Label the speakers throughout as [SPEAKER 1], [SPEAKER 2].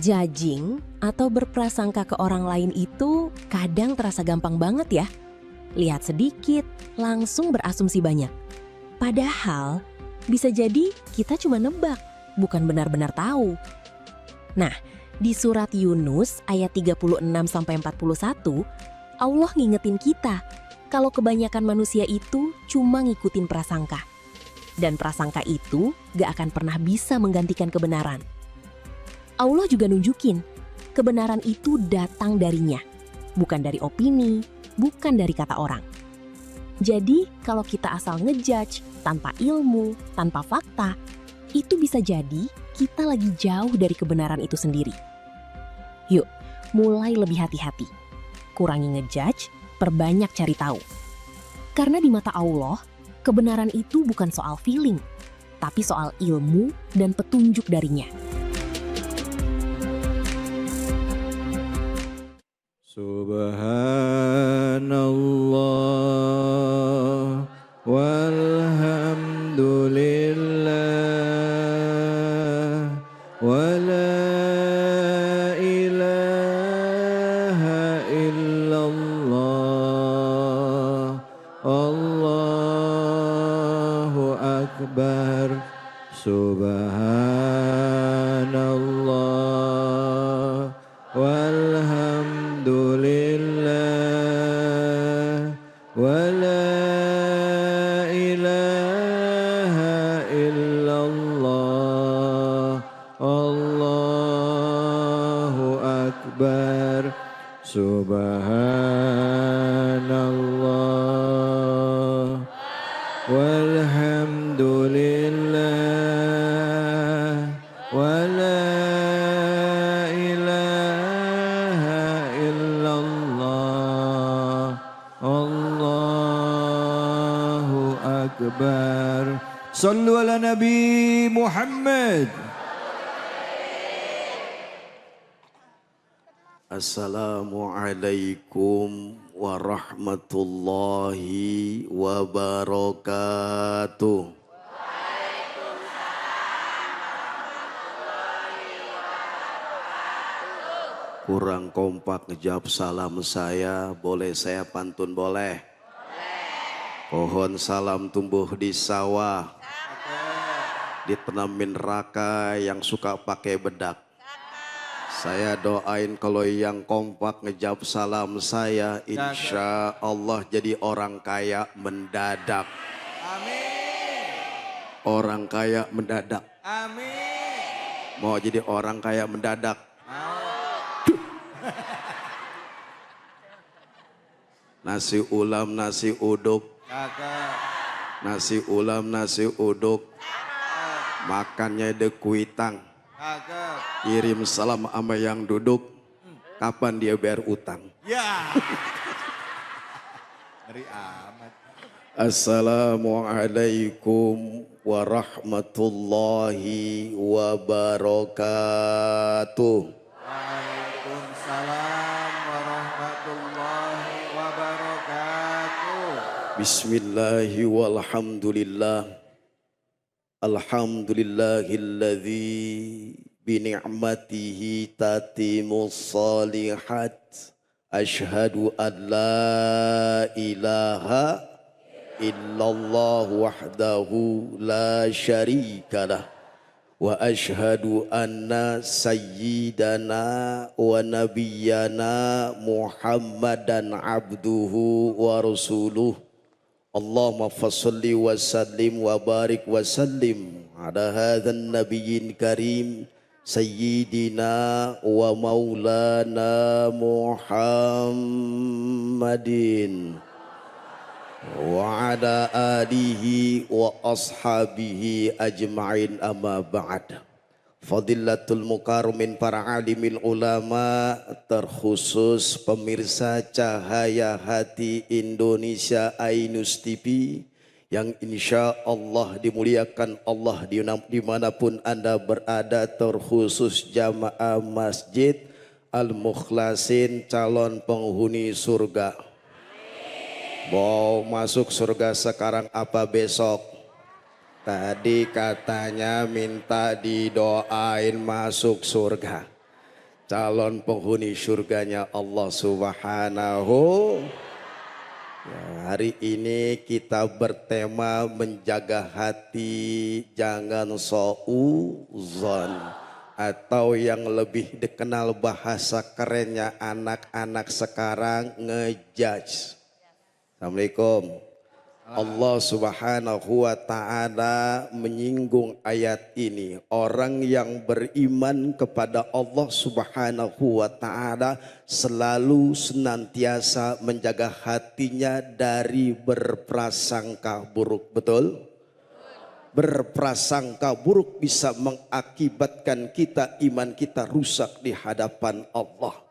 [SPEAKER 1] Judging atau berprasangka ke orang lain itu kadang terasa gampang banget ya. Lihat sedikit, langsung berasumsi banyak. Padahal bisa jadi kita cuma nebak, bukan benar-benar tahu. Nah, di surat Yunus ayat 36-41, Allah ngingetin kita kalau kebanyakan manusia itu cuma ngikutin prasangka. Dan prasangka itu gak akan pernah bisa menggantikan kebenaran. Allah juga nunjukin, kebenaran itu datang darinya, bukan dari opini, bukan dari kata orang. Jadi, kalau kita asal ngejudge, tanpa ilmu, tanpa fakta, itu bisa jadi kita lagi jauh dari kebenaran itu sendiri. Yuk, mulai lebih hati-hati. Kurangi ngejudge, perbanyak cari tahu. Karena di mata Allah, kebenaran itu bukan soal feeling, tapi soal ilmu dan petunjuk darinya.
[SPEAKER 2] Subhanallah walhamdulillah wa la ilaha illallah Allahu akbar subhanallah walhamdulillah wa la ilaha illallah Allahu akbar subhanallah walhamdulillah wa la ilaha illallah Allahu akbar. Sallu ala Nabi Muhammad. Assalamualaikum warahmatullahi wabarakatuh. Kurang kompak ngejawab salam saya, boleh saya pantun boleh? Pohon salam tumbuh di sawah, ditanamin raka yang suka pakai bedak. Saya doain kalau yang kompak ngejawab salam saya, insya Allah jadi orang kaya mendadak.
[SPEAKER 3] Amin.
[SPEAKER 2] Orang kaya mendadak.
[SPEAKER 3] Amin.
[SPEAKER 2] Mau jadi orang kaya mendadak?
[SPEAKER 3] Mau.
[SPEAKER 2] Nasi ulam, nasi uduk.
[SPEAKER 3] Kagak.
[SPEAKER 2] Nasi ulam, nasi uduk. Makannya de kuitang.
[SPEAKER 3] Kagak.
[SPEAKER 2] Kirim salam sama yang duduk. Kapan dia bayar utang?
[SPEAKER 3] Ya. Ngeri amat.
[SPEAKER 2] Assalamualaikum warahmatullahi wabarakatuh.
[SPEAKER 3] Waalaikumsalam warahmatullahi wabarakatuh.
[SPEAKER 2] Bismillahi walhamdulillah. Alhamdulillahilladzi bini'matihi tatimus salihat. Ashhadu an la ilaha illallah wahdahu la syarikalah. Wa ashhadu anna sayyidana wa nabiyyana Muhammadan abduhu wa rasuluh. Allahumma fassalli wa sallim wa barik wa sallim ala hadzal nabiyyin karim sayyidina wa maulana Muhammadin wa ala alihi wa ashabihi ajma'in amma ba'd. Fadilatul mukarramin para alimil ulama, terkhusus pemirsa Cahaya Hati Indonesia Ainus TV yang insya Allah dimuliakan Allah dimanapun Anda berada, terkhusus jamaah Masjid Al-Mukhlasin calon penghuni surga. Mau masuk surga sekarang apa besok? Tadi katanya minta didoain masuk surga. calon penghuni surganya Allah Subhanahu. Ya, hari ini kita bertema menjaga hati, jangan suudzon, atau yang lebih dikenal bahasa kerennya anak-anak sekarang ngejudge. Assalamualaikum. Allah Subhanahu wa ta'ala menyinggung ayat ini. Orang yang beriman kepada Allah Subhanahu wa ta'ala selalu senantiasa menjaga hatinya dari berprasangka buruk. Betul? Berprasangka buruk bisa mengakibatkan iman kita rusak di hadapan Allah.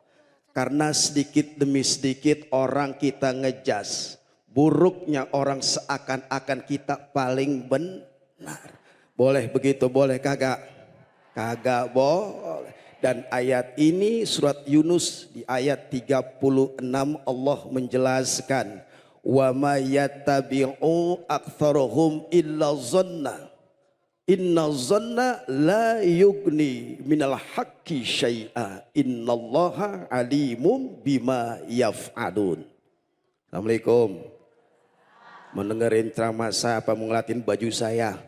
[SPEAKER 2] Karena sedikit demi sedikit orang kita ngejas. Buruknya orang seakan-akan kita paling benar. Boleh begitu? Boleh kagak? Kagak boleh. Dan ayat ini surat Yunus di ayat 36 Allah menjelaskan. Wa ma yattabi'u aktsaruhum illa dhanna. Inna dhanna la yugni minal haqqi syai'a. Innallaha alimum bima yaf'alun. Assalamualaikum. Mendengarin ceramah saya apa ngeliatin baju saya?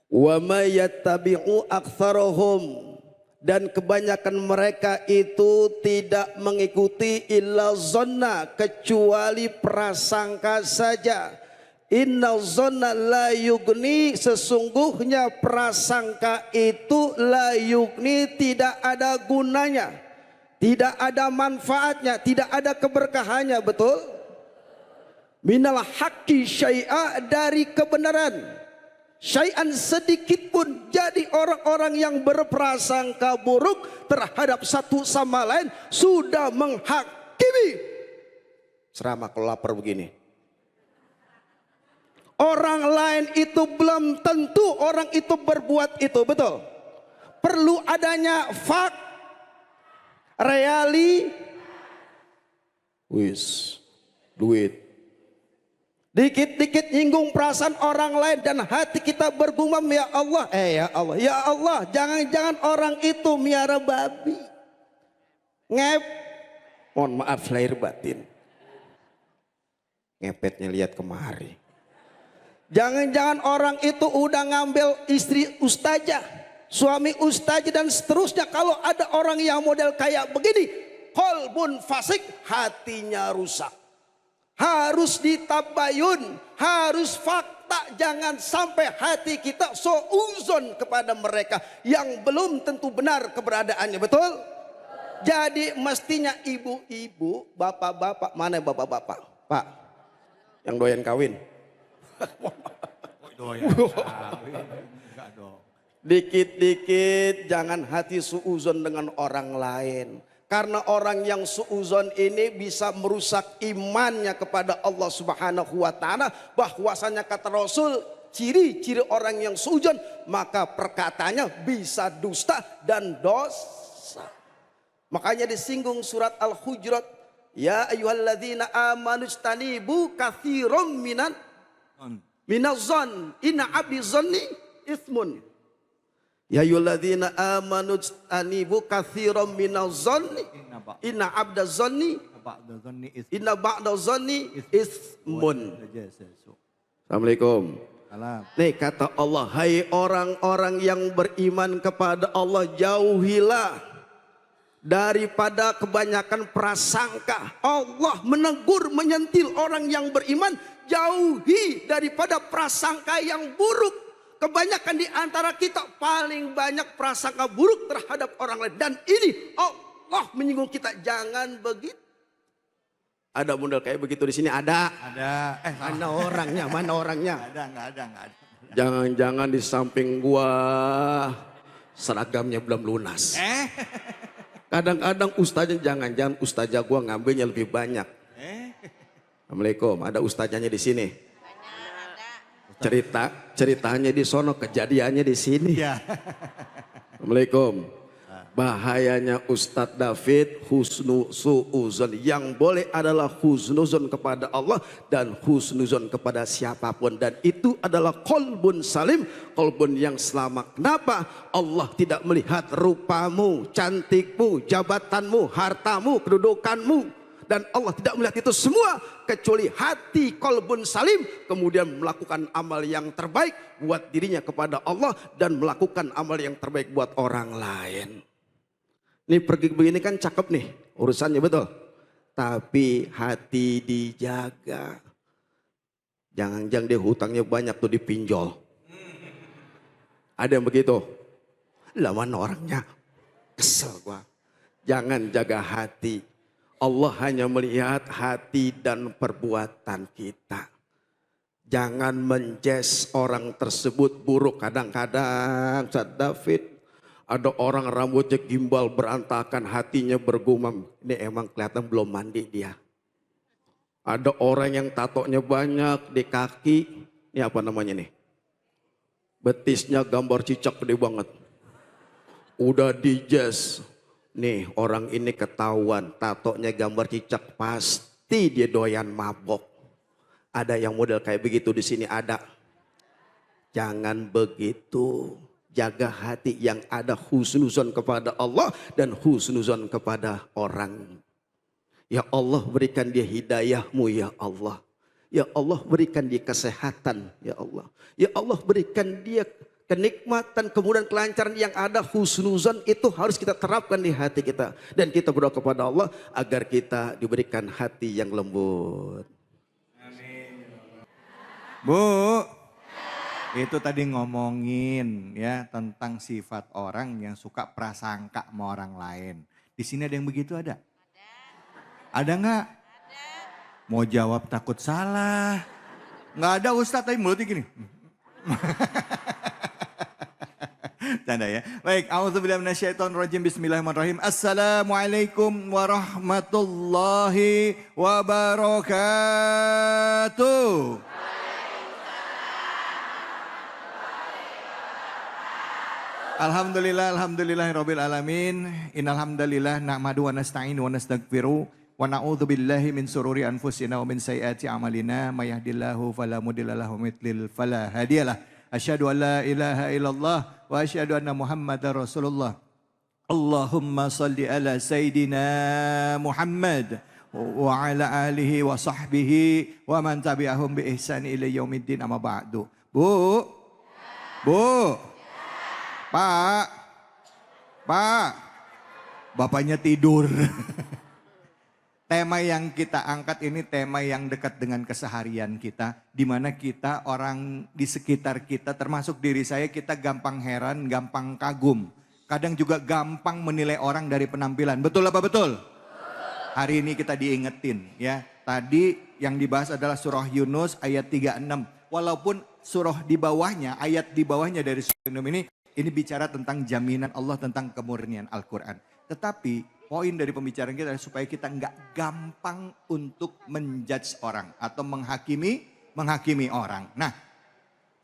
[SPEAKER 2] Wa may yattabi'u aktsaruhum, dan kebanyakan mereka itu tidak mengikuti illa dhanna, kecuali prasangka saja. Inna dhanna la yugni, sesungguhnya prasangka itu la yugni, tidak ada gunanya, tidak ada manfaatnya, tidak ada keberkahannya. Betul? Minal haqqi syai'a, dari kebenaran syai'an sedikit pun. Jadi orang-orang yang berprasangka buruk terhadap satu sama lain sudah menghakimi. Serama kalau lapar begini, orang lain itu belum tentu orang itu berbuat itu. Betul? Perlu adanya fak, duit. Dikit-dikit nyinggung perasaan orang lain dan hati kita bergumam, ya Allah, ya Allah, jangan-jangan orang itu miara babi. Mohon maaf lahir batin. Ngepetnya lihat kemari. Jangan-jangan orang itu udah ngambil istri ustazah, suami ustazah dan seterusnya. Kalau ada orang yang model kayak begini, qalbun fasik, hatinya rusak. Harus ditabayun, harus fakta, jangan sampai hati kita suudzon kepada mereka yang belum tentu benar keberadaannya. Betul? Jadi mestinya ibu-ibu, bapak-bapak, mana bapak-bapak? Pak, yang doyan kawin. Dikit-dikit jangan hati suudzon dengan orang lain. Karena orang yang suudzon ini bisa merusak imannya kepada Allah Subhanahu wa ta'ala. Bahwasanya kata Rasul, ciri-ciri orang yang suudzon, maka perkataannya bisa dusta dan dosa. Makanya disinggung surat Al-Hujurat, ya ayyuhalladzina amanu ijtanibu katsiran minaz-zan inna abdi zanni itsmun. Ya ayyuhalladzina amanu ijtanibu katsiran minaz-zanni inna abda zanni inna ba'da zanni itsmun. Assalamualaikum. Nih kata Allah, hai orang-orang yang beriman kepada Allah, jauhilah daripada kebanyakan prasangka. Allah menegur, menyentil orang yang beriman, jauhi daripada prasangka yang buruk. Kebanyakan di antara kita paling banyak prasangka buruk terhadap orang lain. Dan ini Allah menyinggung kita, jangan begitu. Ada model kayak begitu di sini? Ada. Mana orangnya? Mana orangnya?
[SPEAKER 3] Nggak ada.
[SPEAKER 2] Jangan-jangan di samping gua seragamnya belum lunas. Kadang-kadang ustaznya, jangan-jangan ustazah gua ngambilnya lebih banyak. Assalamualaikum. Ada ustazahnya di sini? Ceritanya di sono, kejadiannya di sini. Ya. Assalamualaikum. Bahayanya Ustadz David husnu su'uzon. Yang boleh adalah husnuzon kepada Allah dan husnuzon kepada siapapun. Dan itu adalah kolbun salim, kolbun yang selamat. Kenapa? Allah tidak melihat rupamu, cantikmu, jabatanmu, hartamu, kedudukanmu. Dan Allah tidak melihat itu semua kecuali hati kolbun salim. Kemudian melakukan amal yang terbaik buat dirinya kepada Allah dan melakukan amal yang terbaik buat orang lain. Ini pergi begini kan cakep nih urusannya, betul. Tapi hati dijaga. Jangan-jangan dia hutangnya banyak tuh dipinjol. Ada yang begitu. Lawan orangnya. Kesel gua. Jangan jaga hati. Allah hanya melihat hati dan perbuatan kita. Jangan menjudge orang tersebut buruk. Kadang-kadang Ustaz David, ada orang rambutnya gimbal berantakan, hatinya bergumam. Ini emang kelihatan belum mandi dia. Ada orang yang tatonya banyak di kaki. Ini apa namanya nih? Betisnya gambar cicak gede banget. Udah di-jazz. Nih orang ini ketahuan tatonya gambar cicak, pasti dia doyan mabok. Ada yang model kayak begitu di sini ada. Jangan begitu. Jaga hati yang ada husnuzon kepada Allah dan husnuzon kepada orang. Ya Allah berikan dia hidayahmu ya Allah. Ya Allah berikan dia kesehatan ya Allah. Ya Allah berikan dia kenikmatan, kemudian kelancaran yang ada husnuzon itu harus kita terapkan di hati kita. Dan kita berdoa kepada Allah agar kita diberikan hati yang lembut.
[SPEAKER 3] Amin. Bu, itu tadi ngomongin ya tentang sifat orang yang suka prasangka sama orang lain. Di sini ada yang begitu ada? Ada nggak? Mau jawab takut salah. Nggak ada Ustadz, tapi mulutnya gini. Tanda ya. Baik, auzubillahi minasyaitonirrajim. Bismillahirrahmanirrahim. Assalamualaikum warahmatullahi wabarakatuh. Alhamdulillahirabbil alamin. Innal hamdalillah nahmadu wa nasta'inu wa nastaghfiru wa na'udzu billahi min sururi anfusina wa min sayyiati a'malina may yahdihillahu fala mudilla lahu wa may yudlil fala hadiyalah. Asyhadu an la ilaha illallah wa asyhadu anna Muhammadar Rasulullah. Allahumma salli ala sayidina Muhammad wa ala alihi wa sahbihi wa man tabi'ahum bi ihsan ila yaumiddin, amma ba'du. Bu. Pak, bapaknya tidur. Tema yang kita angkat ini tema yang dekat dengan keseharian kita. Di mana kita, orang di sekitar kita, termasuk diri saya, kita gampang heran, gampang kagum. Kadang juga gampang menilai orang dari penampilan. Betul apa betul? Hari ini kita diingetin ya. Tadi yang dibahas adalah surah Yunus ayat 36. Walaupun surah di bawahnya, ayat di bawahnya dari surah Yunus ini bicara tentang jaminan Allah tentang kemurnian Al-Quran. Tetapi poin dari pembicaraan kita adalah supaya kita nggak gampang untuk menjudge orang atau menghakimi orang. Nah,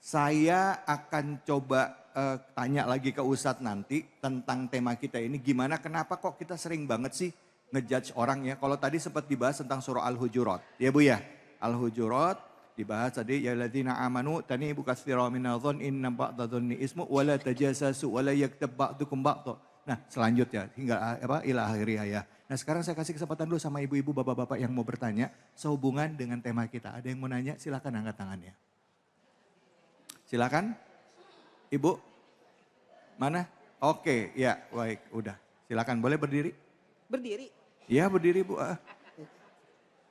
[SPEAKER 3] saya akan coba tanya lagi ke Ustadz nanti tentang tema kita ini. Gimana, kenapa kok kita sering banget sih ngejudge orang ya? Kalau tadi sempat dibahas tentang surah Al-Hujurat. Ya Bu ya, Al-Hujurat. Dibahas tadi, ya ladzina amanu tanibu katsira minadh-dhon inna ba'dadh-dhonni ismu wa la tajassasu wa la yaktab ba'dukum ba'dha. Nah, selanjutnya hingga ila akhirih ya. Nah, sekarang saya kasih kesempatan dulu sama ibu-ibu, bapak-bapak yang mau bertanya sehubungan dengan tema kita. Ada yang mau nanya? Silakan angkat tangannya. Silakan. Ibu. Mana? Oke, ya, baik, udah. Silakan, boleh berdiri?
[SPEAKER 4] Berdiri.
[SPEAKER 3] Iya, berdiri, Bu.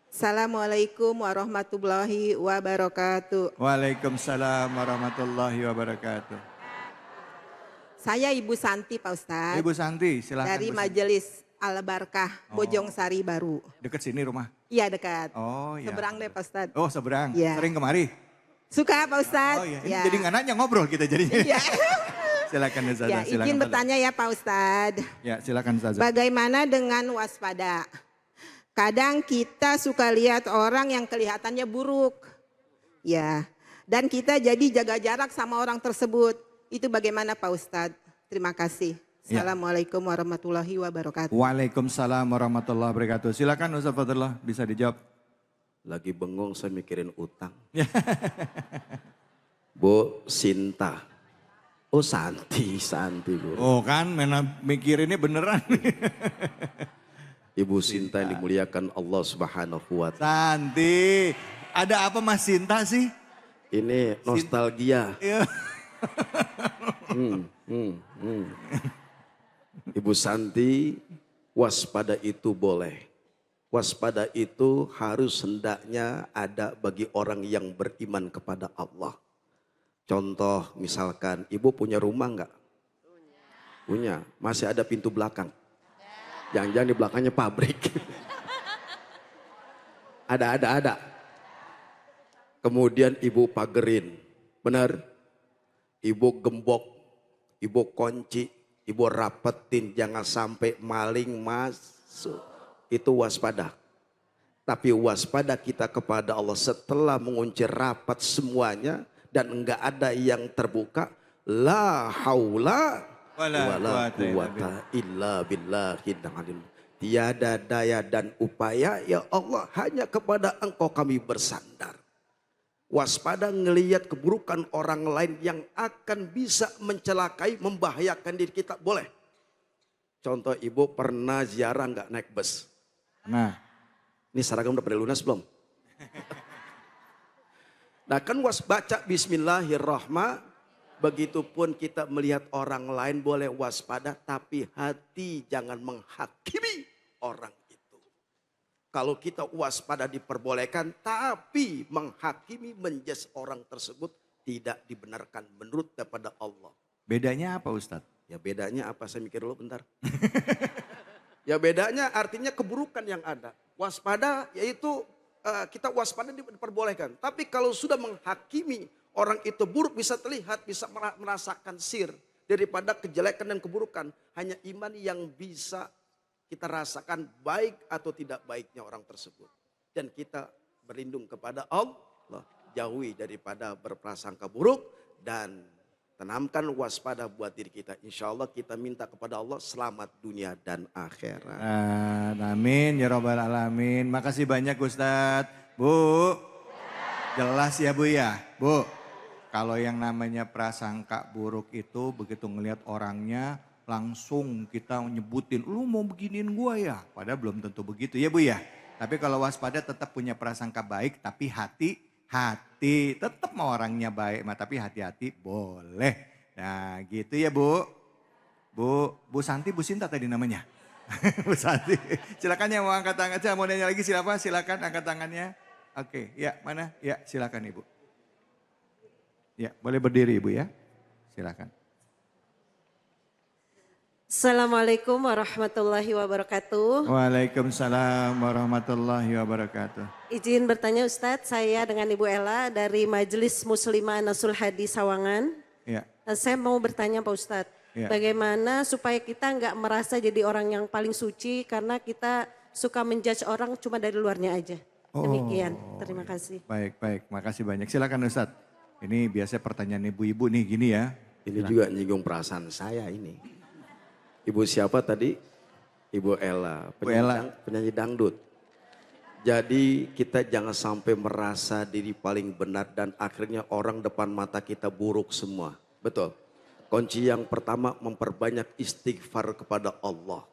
[SPEAKER 4] Assalamualaikum warahmatullahi wabarakatuh.
[SPEAKER 3] Waalaikumsalam warahmatullahi wabarakatuh.
[SPEAKER 4] Saya Ibu Santi Pak Ustadz.
[SPEAKER 3] Ibu Santi, silakan.
[SPEAKER 4] Dari Majelis Al-Barkah, Bojong Sari Baru.
[SPEAKER 3] Dekat sini rumah?
[SPEAKER 4] Iya dekat.
[SPEAKER 3] Oh iya.
[SPEAKER 4] Seberang deh Pak Ustadz.
[SPEAKER 3] Oh seberang,
[SPEAKER 4] Ya.
[SPEAKER 3] Sering kemari?
[SPEAKER 4] Suka Pak Ustadz.
[SPEAKER 3] Oh iya, ini
[SPEAKER 4] Ya.
[SPEAKER 3] jadi nggak nanya, ngobrol kita jadinya.
[SPEAKER 4] Iya.
[SPEAKER 3] Silakan Ustazah,
[SPEAKER 4] Ya,
[SPEAKER 3] silakan.
[SPEAKER 4] izin
[SPEAKER 3] Ustazah.
[SPEAKER 4] bertanya ya Pak Ustadz.
[SPEAKER 3] Ya silakan Ustazah.
[SPEAKER 4] Bagaimana dengan waspada? Kadang kita suka lihat orang yang kelihatannya buruk. Ya. Dan kita jadi jaga jarak sama orang tersebut. Itu bagaimana Pak Ustadz? Terima kasih.
[SPEAKER 3] Ya.
[SPEAKER 4] Assalamualaikum warahmatullahi wabarakatuh.
[SPEAKER 3] Waalaikumsalam warahmatullahi wabarakatuh. Silakan Ustaz Fadlullah bisa dijawab.
[SPEAKER 2] Lagi bengong saya mikirin utang. Bu Sinta. Oh Santi Bu.
[SPEAKER 3] Oh kan, mikirinnya beneran.
[SPEAKER 2] Ibu Sinta yang dimuliakan Allah Subhanahu wa Ta'ala.
[SPEAKER 3] Santi, ada apa Mas Sinta sih?
[SPEAKER 2] Ini nostalgia.
[SPEAKER 3] Iya.
[SPEAKER 2] Ibu Santi, waspada itu boleh. Waspada itu harus hendaknya ada bagi orang yang beriman kepada Allah. Contoh misalkan ibu punya rumah enggak? Punya. Masih ada pintu belakang? Jangan-jangan di belakangnya pabrik. Ada. Kemudian ibu pagerin. Benar? Ibu gembok, ibu kunci, ibu rapetin. Jangan sampai maling masuk. Itu waspada. Tapi waspada kita kepada Allah setelah mengunci rapat semuanya. Dan enggak ada yang terbuka. La haula wala quwata illa billahil aliyyil. Tiada daya dan upaya ya Allah hanya kepada Engkau kami bersandar. Waspada ngelihat keburukan orang lain yang akan bisa mencelakai, membahayakan diri kita, boleh. Contoh ibu pernah ziarah nggak naik bus?
[SPEAKER 3] Nah,
[SPEAKER 2] ini seragam udah pada lunas belum? Nah kan baca bismillahirrahmanirrahim. Begitupun kita melihat orang lain boleh waspada, tapi hati jangan menghakimi orang itu. Kalau kita waspada diperbolehkan, tapi menghakimi, menjudge orang tersebut tidak dibenarkan menurut daripada Allah.
[SPEAKER 3] bedanya apa Ustadz?
[SPEAKER 2] Ya bedanya apa? Saya mikir dulu bentar. Ya bedanya artinya keburukan yang ada. Waspada yaitu kita waspada diperbolehkan. Tapi kalau sudah menghakimi orang itu buruk, bisa terlihat, bisa merasakan sir daripada kejelekan dan keburukan. Hanya iman yang bisa kita rasakan baik atau tidak baiknya orang tersebut. Dan kita berlindung kepada Allah. Jauhi daripada berprasangka buruk dan tanamkan waspada buat diri kita. Insya Allah kita minta kepada Allah selamat dunia dan akhirat.
[SPEAKER 3] Amin ya robbal alamin. Makasih banyak Ustadz. Bu, jelas ya Bu ya. Bu, kalau yang namanya prasangka buruk itu begitu ngelihat orangnya langsung kita nyebutin, lu mau beginiin gua ya? Padahal belum tentu begitu ya Bu ya. Tapi kalau waspada tetap punya prasangka baik, tapi hati tetap mau orangnya baik, tapi hati-hati boleh. Nah gitu ya Bu. Bu Santi, Bu Sinta tadi namanya. Bu Santi, silakan yang mau angkat tangan, saya mau nanya lagi silakan angkat tangannya. Oke, ya mana? Ya silakan Ibu. Ya boleh berdiri Ibu ya, silakan.
[SPEAKER 5] Assalamualaikum warahmatullahi wabarakatuh.
[SPEAKER 3] Waalaikumsalam warahmatullahi wabarakatuh.
[SPEAKER 5] Izin bertanya Ustadz, saya dengan Ibu Ella dari Majelis Muslimah Nasul Hadi Sawangan.
[SPEAKER 3] Ya.
[SPEAKER 5] Saya mau bertanya Pak Ustadz,
[SPEAKER 3] Ya.
[SPEAKER 5] bagaimana supaya kita nggak merasa jadi orang yang paling suci karena kita suka menjudge orang cuma dari luarnya aja. Demikian, terima kasih.
[SPEAKER 3] Baik, makasih banyak. Silakan Ustadz. Ini biasa pertanyaan ibu-ibu nih gini ya.
[SPEAKER 2] Ini juga nyinggung perasaan saya ini. Ibu siapa tadi? Ibu Ella, penyanyi dangdut. Jadi kita jangan sampai merasa diri paling benar dan akhirnya orang depan mata kita buruk semua. Betul. Kunci yang pertama memperbanyak istighfar kepada Allah.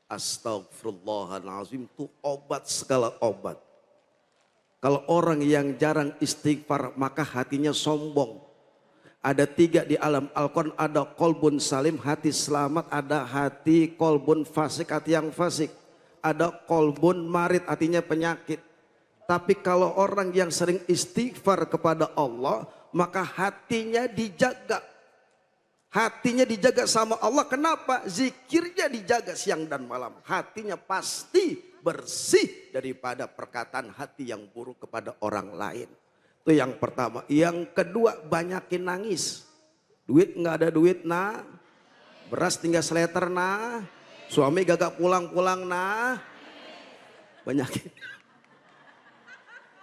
[SPEAKER 2] Astagfirullahaladzim itu obat segala obat. Kalau orang yang jarang istighfar maka hatinya sombong. Ada 3 di alam Al-Quran, ada kolbun salim, hati selamat, ada hati kolbun fasik, hati yang fasik. Ada kolbun marid, hatinya penyakit. Tapi kalau orang yang sering istighfar kepada Allah, maka hatinya dijaga. Hatinya dijaga sama Allah, kenapa? Zikirnya dijaga siang dan malam. Hatinya pasti bersih daripada perkataan hati yang buruk kepada orang lain. Itu yang pertama. Yang kedua, banyakin nangis. Duit nggak ada duit nah. Beras tinggal seleter nah. Suami gagak pulang-pulang nah. Banyakin.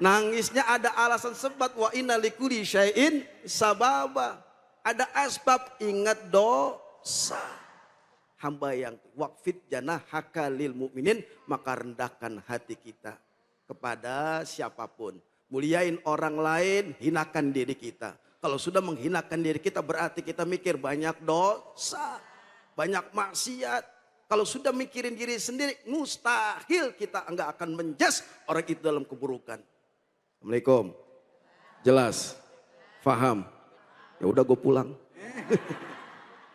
[SPEAKER 2] Nangisnya ada alasan sebab. Wa inna likulli syai'in sababa. Ada asbab, ingat dosa. hamba yang waqfid janahaka lil mu'minin, maka rendahkan hati kita kepada siapapun. Muliain orang lain, hinakan diri kita. Kalau sudah menghinakan diri kita berarti kita mikir banyak dosa, banyak maksiat. Kalau sudah mikirin diri sendiri, mustahil kita enggak akan menjas orang itu dalam keburukan. Assalamualaikum. Jelas? Faham? Ya udah gue pulang.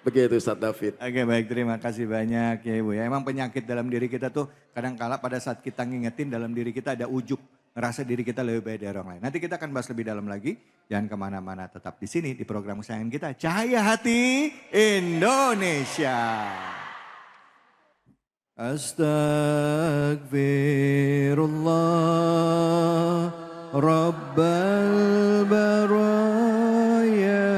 [SPEAKER 2] Begitu Ustaz David.
[SPEAKER 3] Oke baik, terima kasih banyak ya Ibu ya. Emang penyakit dalam diri kita tuh kadang-kala pada saat kita ngingetin dalam diri kita ada ujub. Ngerasa diri kita lebih baik dari orang lain. Nanti kita akan bahas lebih dalam lagi. Jangan kemana-mana, tetap di sini di program kesayangan kita. Cahaya Hati Indonesia. Astagfirullah Rabbal Baraya.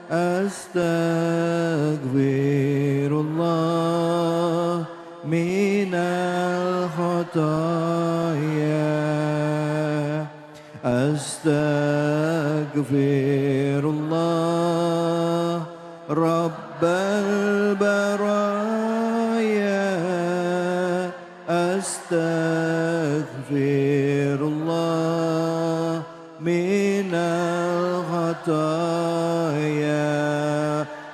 [SPEAKER 3] Astagfirullah minal khataya. Astagfirullah Rabbal Baraya. Astagfirullah minal khataya.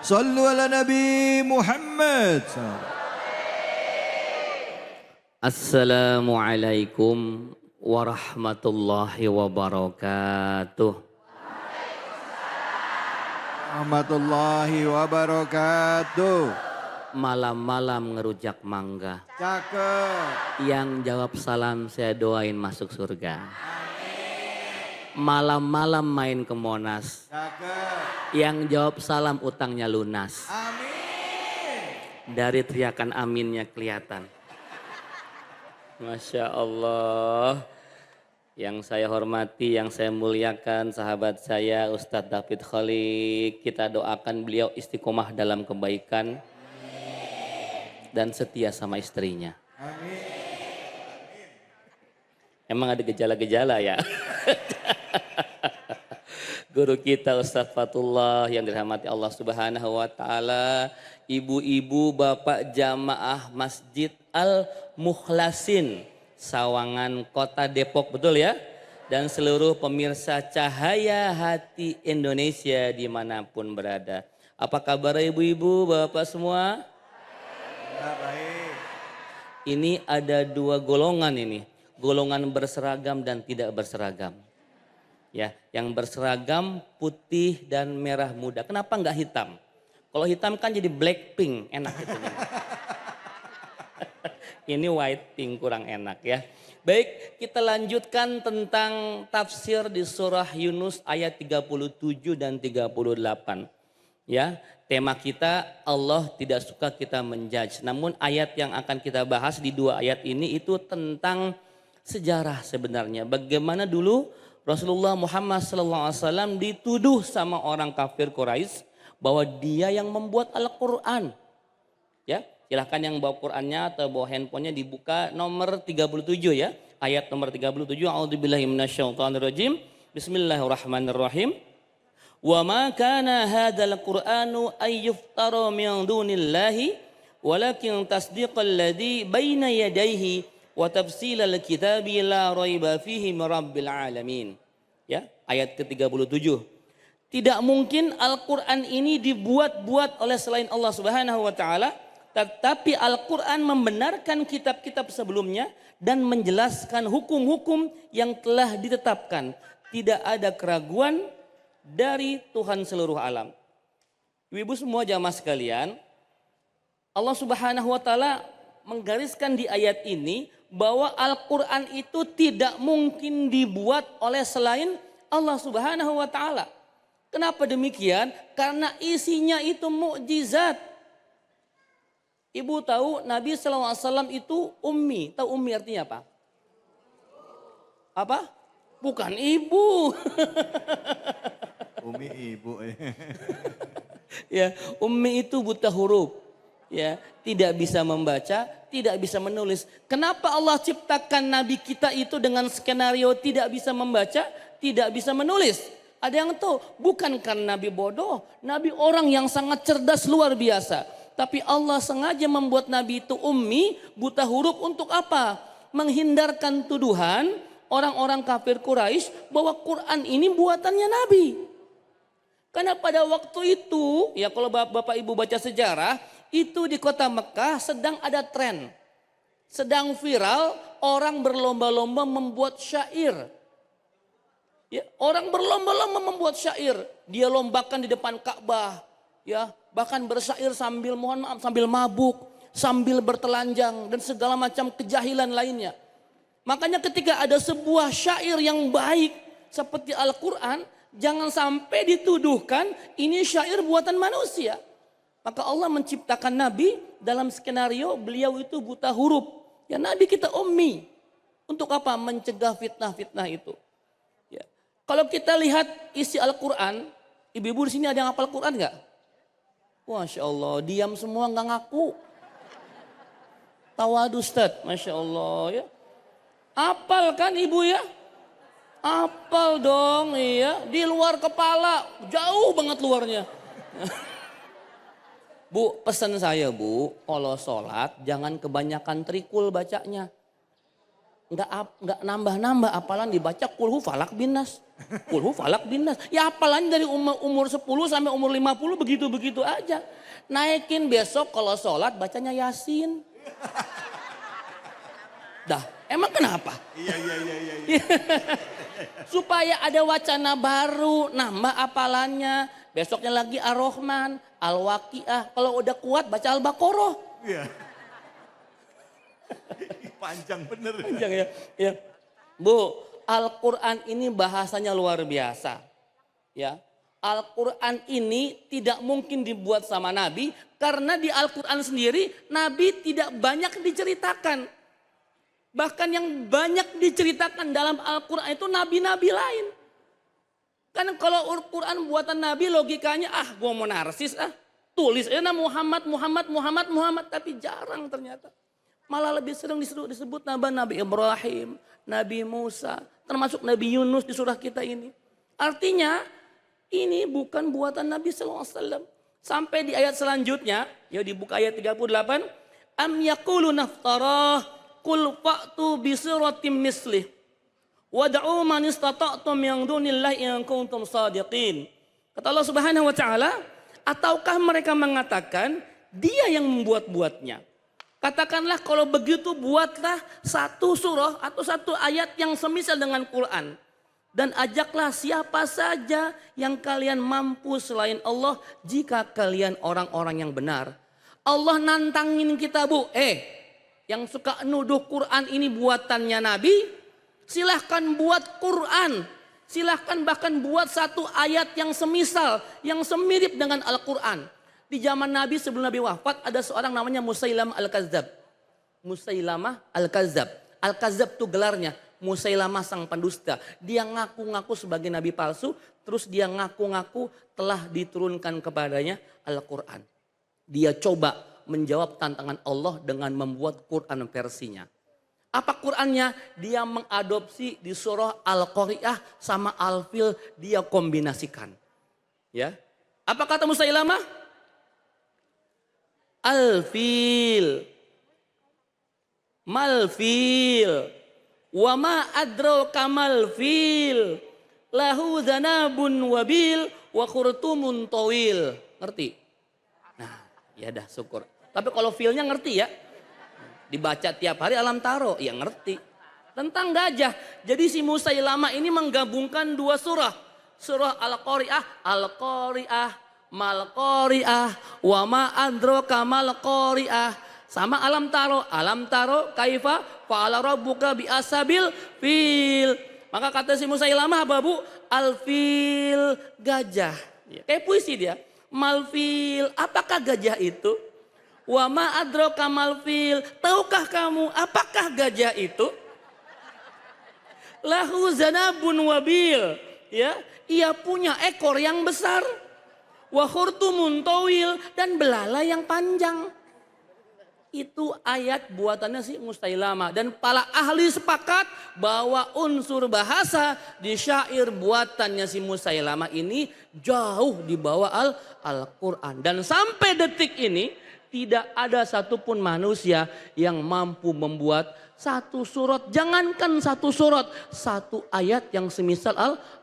[SPEAKER 3] Sallu ala Nabi Muhammad.
[SPEAKER 6] Assalamualaikum warahmatullahi wabarakatuh.
[SPEAKER 3] Warahmatullahi wabarakatuh.
[SPEAKER 6] Malam-malam ngerujak mangga.
[SPEAKER 3] Cakep.
[SPEAKER 6] Yang jawab salam saya doain masuk surga. Malam-malam main ke Monas.
[SPEAKER 3] Cakep.
[SPEAKER 6] Yang jawab salam utangnya lunas.
[SPEAKER 3] Amin.
[SPEAKER 6] Dari teriakan aminnya kelihatan. Masya Allah. Yang saya hormati, yang saya muliakan sahabat saya Ustadz David Khalik. Kita doakan beliau istiqomah dalam kebaikan. Dan setia sama istrinya.
[SPEAKER 3] Amin.
[SPEAKER 6] Emang ada gejala-gejala ya? Guru kita Ustadz Fatullah yang dirahmati Allah Subhanahu wa taala, ibu-ibu, bapak jamaah Masjid Al-Mukhlasin, Sawangan Kota Depok, betul ya? Dan seluruh pemirsa Cahaya Hati Indonesia dimanapun berada. Apa kabar ibu-ibu, bapak semua?
[SPEAKER 3] Baik.
[SPEAKER 6] Ini ada dua golongan ini, golongan berseragam dan tidak berseragam. Ya, yang berseragam putih dan merah muda. Kenapa nggak hitam? Kalau hitam kan jadi black pink, enak gitu. Ini white pink kurang enak ya. Baik, kita lanjutkan tentang tafsir di surah Yunus ayat 37 dan 38. Ya, tema kita Allah tidak suka kita menjudge. Namun ayat yang akan kita bahas di dua ayat ini itu tentang sejarah sebenarnya. Bagaimana dulu Rasulullah Muhammad SAW dituduh sama orang kafir Quraisy bahwa dia yang membuat Al-Quran. Ya, silahkan yang bawa Qurannya atau bawa handphonenya dibuka nomor 37 ya. Ayat nomor 37. A'udzubillahi minasyaitonirrajim. Bismillahirrahmanirrahim. Wa ma kana hadzal Qur'anu ay yuftara min dunillahi walakin tasdiqal ladzi baina yadayhi wa tafsilal kitabi la raiba fihi min rabbil alamin. Ya, ayat ke-37. Tidak mungkin Al-Qur'an ini dibuat-buat oleh selain Allah Subhanahu wa taala, tetapi Al-Qur'an membenarkan kitab-kitab sebelumnya dan menjelaskan hukum-hukum yang telah ditetapkan. Tidak ada keraguan dari Tuhan seluruh alam. Ibu semua jamaah sekalian, Allah Subhanahu wa taala menggariskan di ayat ini bahwa Al-Quran itu tidak mungkin dibuat oleh selain Allah Subhanahu wa taala. Kenapa demikian? Karena isinya itu mukjizat. Ibu tahu Nabi SAW itu ummi. Tahu ummi artinya apa? Apa? Bukan ibu.
[SPEAKER 3] Umi ibu.
[SPEAKER 6] Ya, ummi itu buta huruf. Ya, tidak bisa membaca, tidak bisa menulis. Kenapa Allah ciptakan Nabi kita itu dengan skenario tidak bisa membaca, tidak bisa menulis? Ada yang tahu, bukan karena Nabi bodoh, Nabi orang yang sangat cerdas luar biasa. Tapi Allah sengaja membuat Nabi itu ummi, buta huruf untuk apa? Menghindarkan tuduhan orang-orang kafir Quraisy bahwa Quran ini buatannya Nabi. Karena pada waktu itu, ya kalau Bapak Ibu baca sejarah, itu di kota Mekah sedang ada tren. Sedang viral, orang berlomba-lomba membuat syair. Ya, orang berlomba-lomba membuat syair. Dia lombakan di depan Ka'bah. Ya, bahkan bersyair sambil sambil mabuk, sambil bertelanjang dan segala macam kejahilan lainnya. Makanya ketika ada sebuah syair yang baik seperti Al-Quran, jangan sampai dituduhkan ini syair buatan manusia. Maka Allah menciptakan Nabi dalam skenario beliau itu buta huruf. Ya Nabi kita ummi. Untuk apa? Mencegah fitnah-fitnah itu. Ya. Kalau kita lihat isi Al-Quran, ibu-ibu di sini ada yang hafal Quran nggak? Masya Allah, diam semua nggak ngaku. Tawadu Ustaz, Masya Allah ya. Apal kan ibu ya? Apal dong iya, di luar kepala, jauh banget luarnya. Bu, pesan saya Bu, kalau sholat jangan kebanyakan trikul bacanya. Enggak nambah-nambah, apalan dibaca kulhu falak binas. Kulhu falak binas. Ya apalan dari umur 10 sampai umur 50 begitu-begitu aja. Naikin besok kalau sholat bacanya Yasin. Dah, emang kenapa? Iya. Supaya ada wacana baru, nambah apalannya. Besoknya lagi Ar-Rahman, Al-Waqiah. Kalau udah kuat baca Al-Baqarah. Iya.
[SPEAKER 3] Panjang bener.
[SPEAKER 6] Panjang ya. Ya. Bu, Al-Quran ini bahasanya luar biasa. Ya. Al-Quran ini tidak mungkin dibuat sama Nabi. Karena di Al-Quran sendiri Nabi tidak banyak diceritakan. Bahkan yang banyak diceritakan dalam Al-Quran itu nabi-nabi lain. Kan kalau Al-Quran buatan Nabi logikanya gue mau narsis tulis aja Muhammad. Tapi jarang ternyata. Malah lebih sering disebut Nabi Ibrahim, Nabi Musa, termasuk Nabi Yunus di surah kita ini. Artinya ini bukan buatan Nabi SAW. Sampai di ayat selanjutnya, ya dibuka ayat 38. Am yaqulu naftarah, qul fa'tu bisiratim mislih. Wad'u man istata'tum min dunillahi in kuntum shadiqin. Kata Allah Subhanahu wa taala, ataukah mereka mengatakan dia yang membuat-buatnya? Katakanlah kalau begitu buatlah satu surah atau satu ayat yang semisal dengan Quran. Dan ajaklah siapa saja yang kalian mampu selain Allah jika kalian orang-orang yang benar. Allah nantangin kita Bu. Yang suka nuduh Quran ini buatannya Nabi, silahkan buat Quran. Silahkan bahkan buat satu ayat yang semisal, yang semirip dengan Al-Quran. Di zaman Nabi sebelum Nabi wafat ada seorang namanya Musailamah Al-Kazzab. Musailamah Al-Kazzab. Al-Kazzab itu gelarnya. Musailamah sang pendusta. Dia ngaku-ngaku sebagai Nabi palsu. Terus dia ngaku-ngaku telah diturunkan kepadanya Al-Quran. Dia coba menjawab tantangan Allah dengan membuat Quran versinya. Apa Qurannya? Dia mengadopsi di surah Al-Qari'ah sama Al-Fil. Dia kombinasikan. Ya. Apa kata Musailamah? Al-fil, mal-fil, wa ma adraka mal-fil, lahu zanabun wabil, wa khurtumun tawil. Ngerti? Nah, ya dah syukur. Tapi kalau filnya ngerti ya. Dibaca tiap hari alam taro, ya ngerti. Tentang gajah. Jadi si Musailamah ini menggabungkan dua surah. Surah Al-Qari'ah, Mal-Qari'ah, wa ma adraka mal-Qari'ah. Sama alam taro kaifa fa'ala rabbuka bi asabil fil. Maka kata si Musailamah babu al-fil gajah. Ya, kayak puisi dia. Mal-fil, apakah gajah itu? Wa ma adraka mal-fil, tahukah kamu apakah gajah itu? Lahu zanabun wabil, ya, ia punya ekor yang besar. Wa khurtumun tawil, dan belalai yang panjang. Itu ayat buatannya si Musailamah. Dan para ahli sepakat bahwa unsur bahasa di syair buatannya si Musailamah ini jauh di bawah Al-Quran. Dan sampai detik ini Tidak ada satupun manusia yang mampu membuat satu surat, jangankan satu surat, satu ayat yang semisal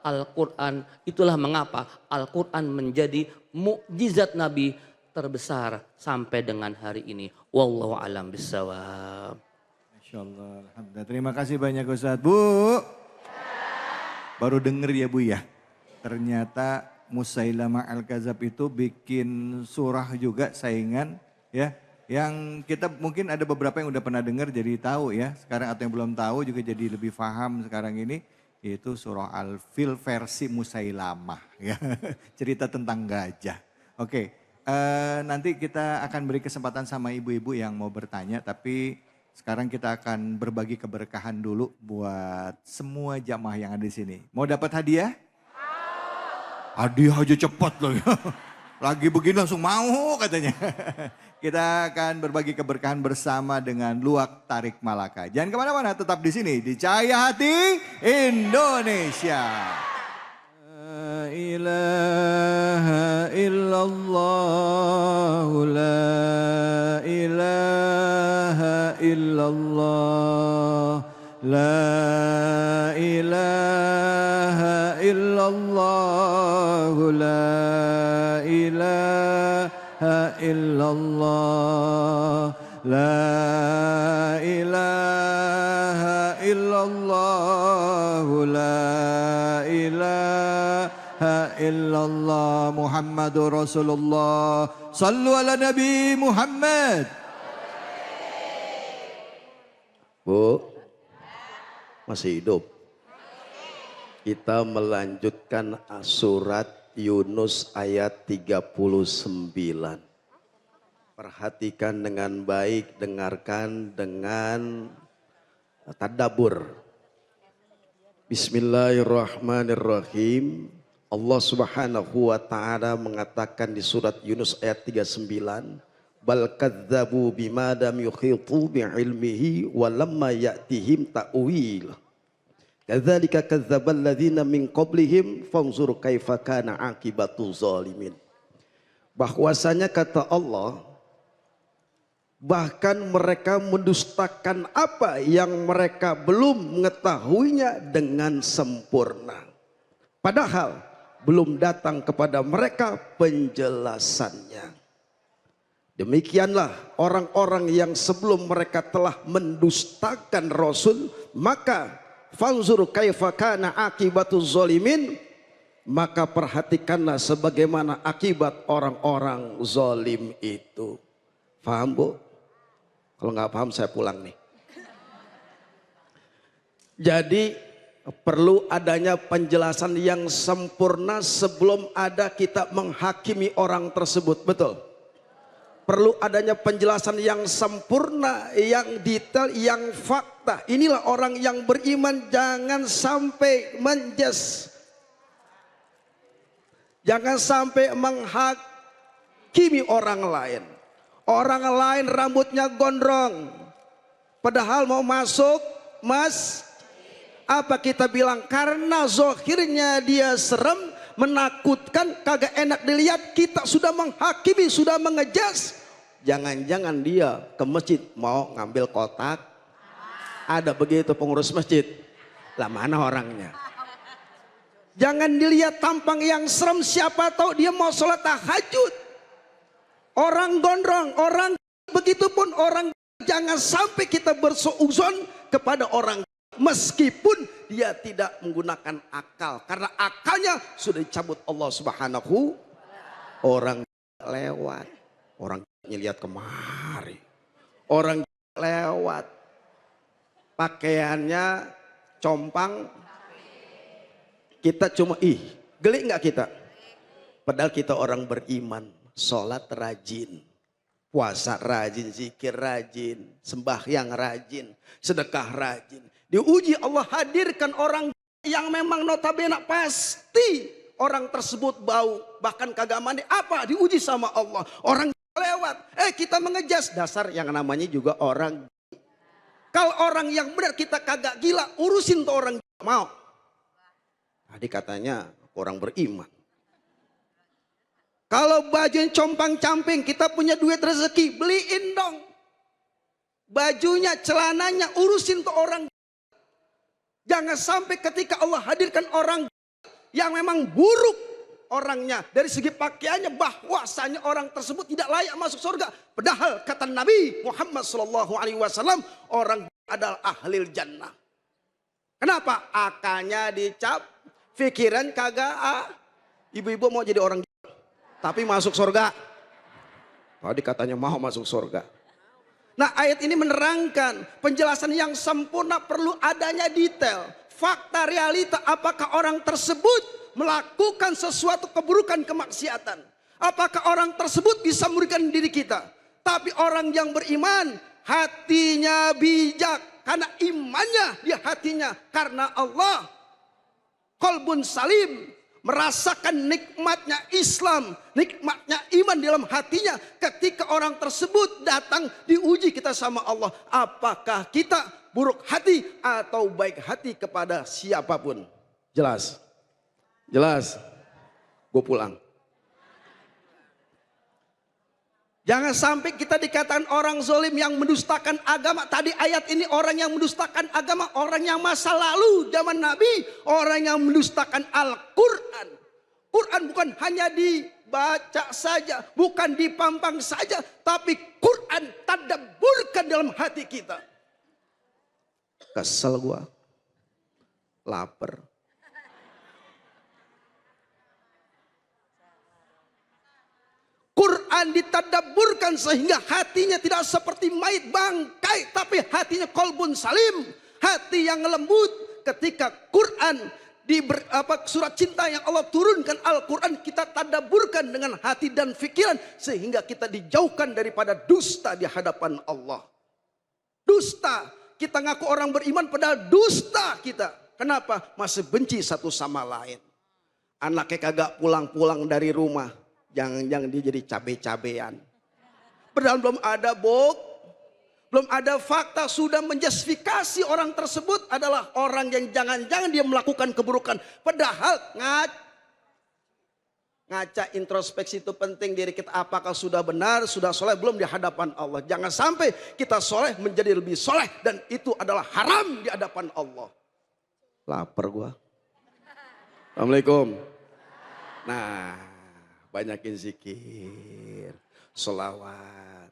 [SPEAKER 6] Al-Quran. Itulah mengapa Al-Quran menjadi mukjizat Nabi terbesar sampai dengan hari ini. Wallahu a'lam bishawab.
[SPEAKER 3] Masya Allah, alhamdulillah. Terima kasih banyak Ustadz. Bu, baru denger ya Bu ya. Ternyata Musailamah Al-Kadzab itu bikin surah juga saingan ya. Yang kita mungkin ada beberapa yang udah pernah dengar jadi tahu ya. Sekarang atau yang belum tahu juga jadi lebih paham sekarang ini. Yaitu surah Al-Fil versi Musailamah ya. Cerita tentang gajah. Oke. Nanti kita akan beri kesempatan sama ibu-ibu yang mau bertanya, tapi sekarang kita akan berbagi keberkahan dulu buat semua jamaah yang ada di sini. Mau dapat hadiah? Hadiah aja cepat loh. Lagi begini langsung mau katanya. Kita akan berbagi keberkahan bersama dengan Luwak Tarik Malaka. Jangan kemana-mana, tetap di sini di Cahaya Hati Indonesia. La ilaha illallah, la ilaha illallah, la ilaha illallah, la ilaha illallah, la ilaha illallah, la ilaha illallah, Muhammadur Rasulullah. Sallu ala Nabi Muhammad.
[SPEAKER 2] Bu, masih hidup. Kita melanjutkan surat Yunus ayat 39. Perhatikan dengan baik, dengarkan dengan tadabbur. Bismillahirrahmanirrahim. Allah Subhanahu wa taala mengatakan di surat Yunus ayat 39, bal kadzdzabu bima lam yuhitu bi'ilmihi wa lamma ya'tihim ta'wil. Kadzalika kadzdzabal ladzina min qablihim fanzur kaifa kana aqibatu zalimin. Bahwasanya kata Allah, bahkan mereka mendustakan apa yang mereka belum mengetahuinya dengan sempurna. Padahal belum datang kepada mereka penjelasannya. Demikianlah orang-orang yang sebelum mereka telah mendustakan Rasul, maka fanzur kaifa kana akibatu zalimin, maka perhatikanlah sebagaimana akibat orang-orang zalim itu. Paham Bu? Kalau nggak paham saya pulang nih. Jadi perlu adanya penjelasan yang sempurna sebelum ada kita menghakimi orang tersebut, betul? Perlu adanya penjelasan yang sempurna, yang detail, yang fakta. Inilah orang yang beriman, jangan sampai menjas. Jangan sampai menghakimi orang lain. Orang lain rambutnya gondrong, padahal mau masuk apa kita bilang? Karena zohirnya dia serem, menakutkan, kagak enak dilihat, kita sudah menghakimi, sudah mengejas. Jangan-jangan dia ke masjid mau ngambil kotak. Ada begitu pengurus masjid. Lah mana orangnya? Jangan dilihat tampang yang serem, siapa tahu dia mau sholat tahajud. Orang gondrong, orang begitupun orang, jangan sampai kita bersuuzon kepada orang meskipun dia tidak menggunakan akal, karena akalnya sudah dicabut Allah Subhanahu. Orang lewat, orang lihat kemari, orang lewat pakaiannya compang, kita cuma gelik nggak kita? Padahal kita orang beriman, sholat rajin, puasa rajin, zikir rajin, sembahyang rajin, sedekah rajin. Diuji Allah hadirkan orang yang memang notabene pasti orang tersebut bau, bahkan kagak mandi, apa diuji sama Allah. Orang lewat, kita mengejas, dasar yang namanya juga orang. Kalau orang yang benar kita kagak gila, urusin tuh orang mau. Tadi katanya orang beriman. Kalau bajunya compang-camping, kita punya duit rezeki, beliin dong. Bajunya, celananya, urusin tuh orang. Jangan sampai ketika Allah hadirkan orang yang memang buruk orangnya, dari segi pakaiannya, bahwasanya orang tersebut tidak layak masuk surga. Padahal kata Nabi Muhammad SAW, orang adalah ahli jannah. Kenapa? Akalnya dicap, pikiran kagak. Ibu-ibu mau jadi orang tapi masuk surga. Tadi katanya mau masuk surga. Nah, ayat ini menerangkan penjelasan yang sempurna, perlu adanya detail, fakta, realita. Apakah orang tersebut melakukan sesuatu keburukan, kemaksiatan? Apakah orang tersebut bisa merugikan diri kita? Tapi orang yang beriman, hatinya bijak. Karena imannya di hatinya. Karena Allah. Qalbun salim. Merasakan nikmatnya Islam, nikmatnya iman dalam hatinya. Ketika orang tersebut datang diuji kita sama Allah. Apakah kita buruk hati atau baik hati kepada siapapun? Jelas? Jelas? Gue pulang. Jangan sampai kita dikatakan orang zalim yang mendustakan agama. Tadi ayat ini orang yang mendustakan agama, orang yang masa lalu zaman Nabi, orang yang mendustakan Al-Quran. Quran bukan hanya dibaca saja, bukan dipampang saja, tapi Quran tadabburkan dalam hati kita. Kesel gua, lapar. Quran ditadabburkan sehingga hatinya tidak seperti mayit bangkai, tapi hatinya qalbun salim, hati yang lembut. Ketika Quran surat cinta yang Allah turunkan, Al-Quran, kita tadabburkan dengan hati dan pikiran sehingga kita dijauhkan daripada dusta di hadapan Allah. Dusta, kita ngaku orang beriman padahal dusta kita. Kenapa? Masih benci satu sama lain. Anaknya kagak pulang-pulang dari rumah, jangan-jangan dia jadi cabe-cabean. Padahal belum ada belum ada fakta, sudah menjustifikasi orang tersebut adalah orang yang jangan-jangan dia melakukan keburukan. Padahal ngaca introspeksi itu penting diri kita. Apakah sudah benar, sudah soleh belum di hadapan Allah. Jangan sampai kita soleh menjadi lebih soleh dan itu adalah haram di hadapan Allah. Lapar gua. Assalamualaikum. Nah, banyakin zikir, sholawat.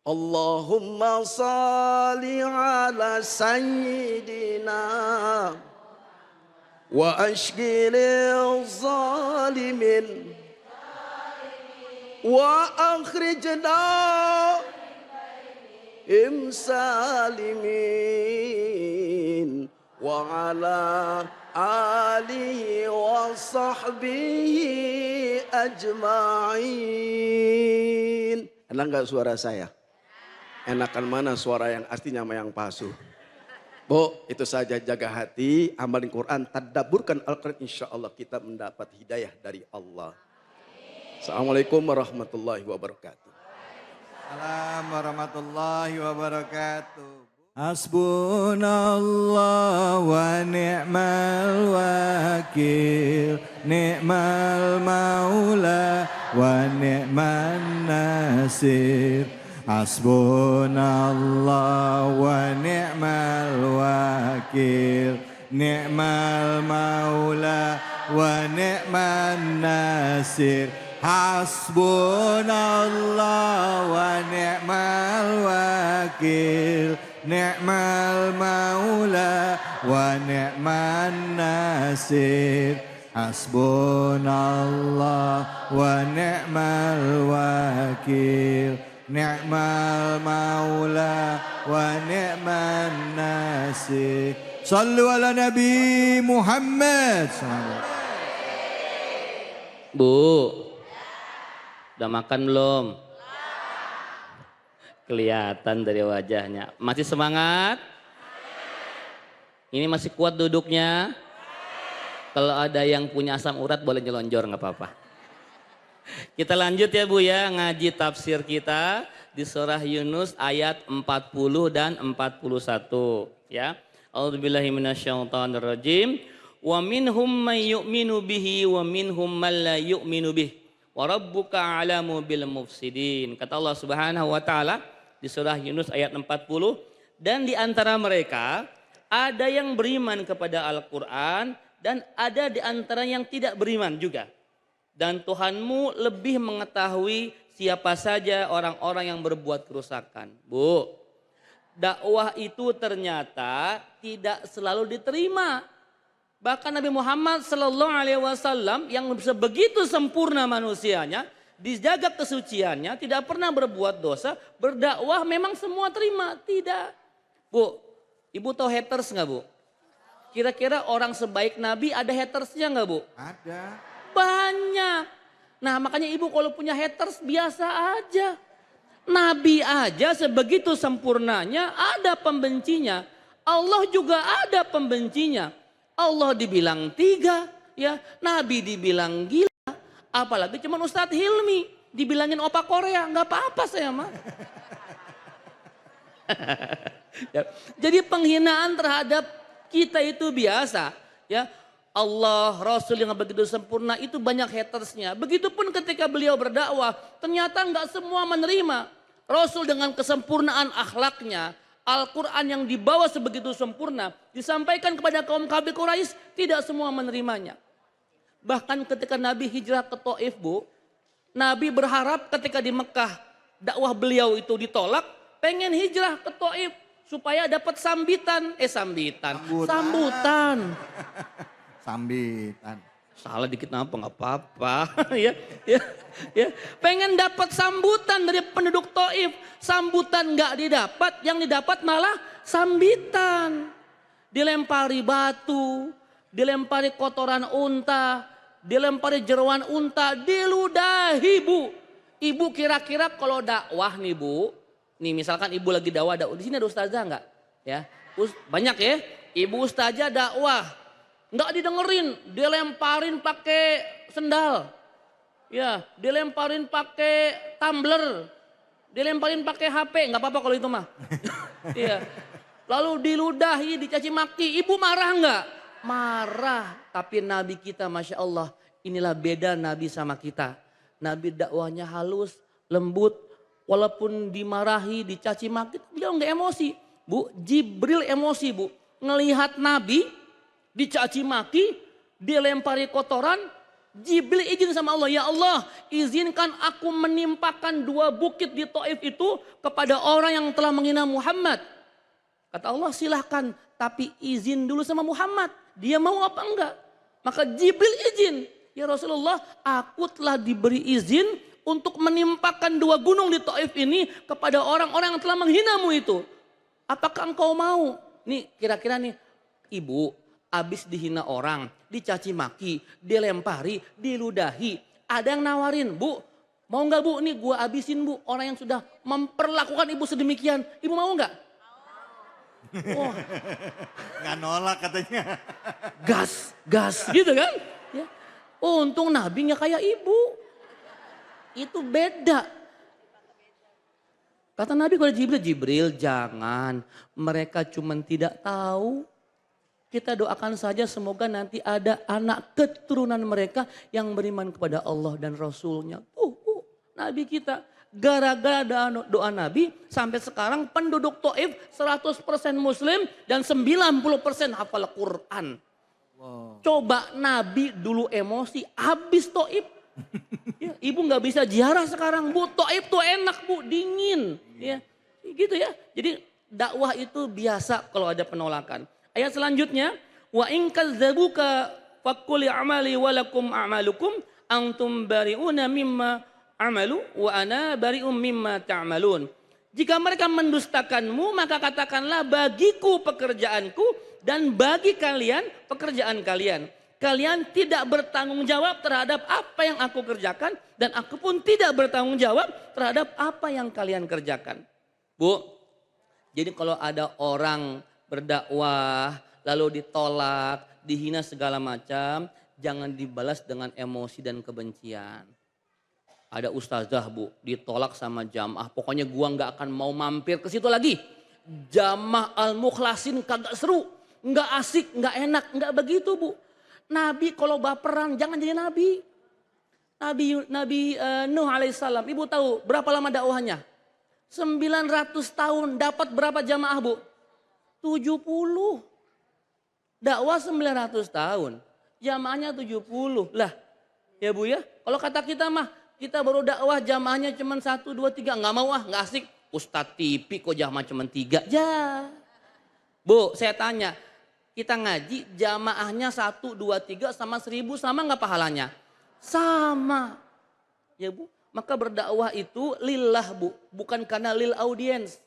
[SPEAKER 2] Allahumma salli ala sayyidina wa ashgilil zalimin wa akhrijna imsalimin wa ala alihi wa sahbihi ajma'in. Enak gak suara saya? Enakan mana suara yang aslinya sama yang palsu? Bu, itu saja, jaga hati, amalin Quran, tadabburkan Al-Quran, insya Allah kita mendapat hidayah dari Allah. Assalamualaikum warahmatullahi wabarakatuh.
[SPEAKER 3] Assalamualaikum warahmatullahi wabarakatuh. Hasbunallah wa ni'mal wakil, ni'mal maula wa ni'man nasir. Hasbunallah wa ni'mal wakil, ni'mal maula wa ni'man nasir. Hasbunallah wa ni'mal wakil, ni'mal maula wa ni'man nasir. Hasbunallah wa ni'mal wakil, ni'mal maula wa ni'man nasir. Sallu ala Nabi Muhammad.
[SPEAKER 6] Bu, udah makan belum? Kelihatan dari wajahnya. Masih semangat? Ini masih kuat duduknya? Kalau ada yang punya asam urat boleh nyelonjor, nggak apa-apa. Kita lanjut ya Bu ya, ngaji tafsir kita di surah Yunus ayat 40 dan 41 ya. A'udzubillahi minasyaitonirrajim. Wa minhum may yu'minu bihi wa minhum man la yu'minu bihi. wa rabbuka a'lamu bil mufsidin. Kata Allah Subhanahu wa taala di surah Yunus ayat 40, dan di antara mereka ada yang beriman kepada Al-Qur'an dan ada di antara yang tidak beriman juga. Dan Tuhanmu lebih mengetahui siapa saja orang-orang yang berbuat kerusakan. Bu, dakwah itu ternyata tidak selalu diterima. Bahkan Nabi Muhammad Sallallahu Alaihi Wasallam yang sebegitu sempurna manusianya, dijaga kesuciannya, tidak pernah berbuat dosa, berdakwah memang semua terima. Tidak. Bu, ibu tahu haters nggak, Bu? Kira-kira orang sebaik Nabi ada hatersnya nggak, Bu?
[SPEAKER 3] Ada.
[SPEAKER 6] Banyak. Nah makanya ibu kalau punya haters biasa aja. Nabi aja sebegitu sempurnanya ada pembencinya. Allah juga ada pembencinya. Allah dibilang 3, ya. Nabi dibilang gila. Apalagi cuma Ustadz Hilmi dibilangin opa Korea, nggak apa-apa saya mah. Ya. Jadi penghinaan terhadap kita itu biasa, ya. Allah, Rasul yang begitu sempurna itu banyak hatersnya. Begitupun ketika beliau berdakwah, ternyata nggak semua menerima. Rasul dengan kesempurnaan akhlaknya, Al-Quran yang dibawa sebegitu sempurna, disampaikan kepada kaum kafir Quraisy, tidak semua menerimanya. Bahkan ketika Nabi hijrah ke Taif, Bu, Nabi berharap ketika di Mekah dakwah beliau itu ditolak, pengen hijrah ke Taif supaya dapat sambutan.
[SPEAKER 3] Sambitan.
[SPEAKER 6] Salah dikit nggak apa-apa. ya. Pengen dapat sambutan dari penduduk Taif. Sambutan nggak didapat, yang didapat malah sambitan. Dilempari batu, dilempari kotoran unta, dilempari jeroan unta, diludahi, Bu. Ibu kira-kira kalau dakwah nih, Bu. Nih misalkan ibu lagi dakwah, di sini ada ustazah nggak? Ya, banyak ya. Ibu ustazah dakwah. Nggak didengerin, dilemparin pakai sendal, ya, dilemparin pakai tumbler, dilemparin pakai HP, nggak apa-apa kalau itu mah, ya. Lalu diludahi, dicaci maki, ibu marah nggak? Marah. Tapi Nabi kita, masya Allah, inilah beda Nabi sama kita. Nabi dakwahnya halus, lembut, walaupun dimarahi, dicaci maki, beliau nggak emosi. Bu, Jibril emosi, Bu, ngelihat Nabi dicaci maki, dilempari kotoran, Jibril izin sama Allah, ya Allah izinkan aku menimpakan 2 bukit di Taif itu kepada orang yang telah menghina Muhammad. Kata Allah silahkan, tapi izin dulu sama Muhammad, dia mau apa enggak? Maka Jibril izin, ya Rasulullah aku telah diberi izin untuk menimpakan 2 gunung di Taif ini kepada orang-orang yang telah menghinamu itu. Apakah engkau mau? Nih kira-kira nih, ibu habis dihina orang, dicaci maki, dilempari, diludahi. Ada yang nawarin, Bu, mau nggak Bu? Nih gua habisin Bu, orang yang sudah memperlakukan ibu sedemikian. Ibu mau nggak? Oh,
[SPEAKER 3] Nggak nolak katanya.
[SPEAKER 6] gas gitu kan? Ya. Untung Nabi nggak kayak ibu. Itu beda. Kata Nabi kepada Jibril, jangan. Mereka cuma tidak tahu. Kita doakan saja semoga nanti ada anak keturunan mereka yang beriman kepada Allah dan Rasulnya. Nabi kita. Gara-gara doa Nabi sampai sekarang penduduk Taif 100% Muslim dan 90% hafal Quran. Wow. Coba Nabi dulu emosi habis Taif. Ya, ibu nggak bisa ziarah sekarang, Bu. Taif tuh enak, Bu, dingin. Ya, gitu ya. Jadi dakwah itu biasa kalau ada penolakan. Ayat selanjutnya, wa in kadzabuka faqul a'mali wa lakum a'malukum antum bari'una mimma amalu wa ana bari'um mimma ta'malun. Jika mereka mendustakanmu maka katakanlah bagiku pekerjaanku dan bagi kalian pekerjaan kalian. Kalian tidak bertanggung jawab terhadap apa yang aku kerjakan dan aku pun tidak bertanggung jawab terhadap apa yang kalian kerjakan. Bu, jadi kalau ada orang berdakwah, lalu ditolak, dihina segala macam, jangan dibalas dengan emosi dan kebencian. Ada ustazah, Bu, ditolak sama jamaah, pokoknya gua nggak akan mau mampir ke situ lagi. Jamaah al-mukhlasin kagak seru, nggak asik, nggak enak, nggak begitu, Bu. Nabi kalau baperan jangan jadi nabi. Nabi Nuh alaihissalam, ibu tahu berapa lama dakwahnya? 900 tahun, dapat berapa jamaah bu? 70. Dakwah 900 tahun, jamaahnya 70. Lah, ya bu ya, kalau kata kita mah, kita baru dakwah jamaahnya cuma 1, 2, 3. Nggak mau ah, nggak asik. Ustadz TV kok jamaah cuma 3. Ya. Bu, saya tanya, kita ngaji jamaahnya 1, 2, 3 sama 1000 sama nggak pahalanya? Sama. Ya bu, maka berdakwah itu lillah bu, bukan karena lil audiens.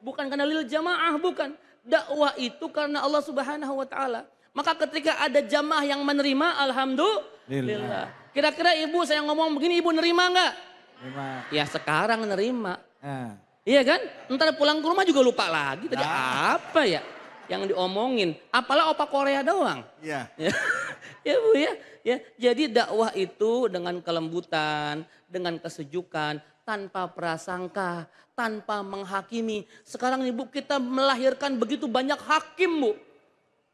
[SPEAKER 6] Bukan karena lil jamaah, bukan. Dakwah itu karena Allah Subhanahu wa taala. Maka ketika ada jamaah yang menerima, alhamdulillah. Kira-kira ibu saya ngomong begini, ibu nerima nggak?
[SPEAKER 3] Terima.
[SPEAKER 6] Ya sekarang nerima.
[SPEAKER 3] Ah.
[SPEAKER 6] Iya kan? Ntar pulang ke rumah juga lupa lagi. Tadi apa ya yang diomongin? Apalah opa Korea doang.
[SPEAKER 3] Iya.
[SPEAKER 6] Ya bu ya. Jadi dakwah itu dengan kelembutan, dengan kesejukan, tanpa prasangka, tanpa menghakimi. Sekarang ibu kita melahirkan begitu banyak hakim bu.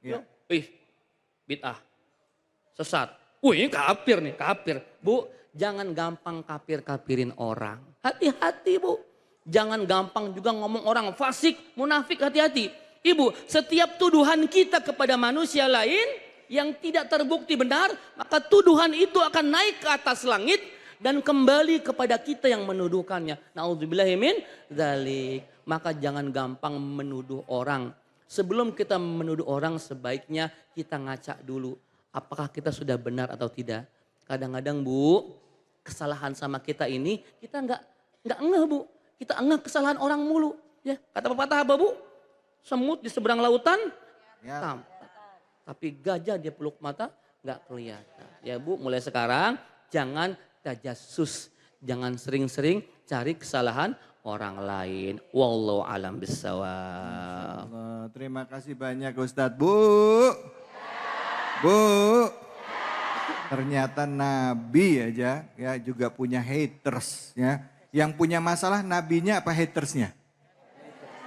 [SPEAKER 3] Iya.
[SPEAKER 6] Bid'ah, sesat. Wih ini kafir nih, kafir. Bu, jangan gampang kafir-kafirin orang. Hati-hati bu. Jangan gampang juga ngomong orang fasik, munafik, hati-hati. Ibu, setiap tuduhan kita kepada manusia lain yang tidak terbukti benar, maka tuduhan itu akan naik ke atas langit dan kembali kepada kita yang menuduhkannya. Nauzubillahi min dzalik. Maka jangan gampang menuduh orang. Sebelum kita menuduh orang, sebaiknya kita ngaca dulu. Apakah kita sudah benar atau tidak? Kadang-kadang bu, kesalahan sama kita ini kita nggak ngeh bu. Kita ngeh kesalahan orang mulu. Ya, kata pepatah apa bu? Semut di seberang lautan, tampak. Tapi gajah di peluk mata nggak kelihatan. Ya bu, mulai sekarang jangan tajasus. Jangan sering-sering cari kesalahan orang lain. Wallahu alam bissawab.
[SPEAKER 3] Terima kasih banyak Ustadz. Bu. Ternyata Nabi aja ya juga punya haters ya. Yang punya masalah nabinya apa hatersnya?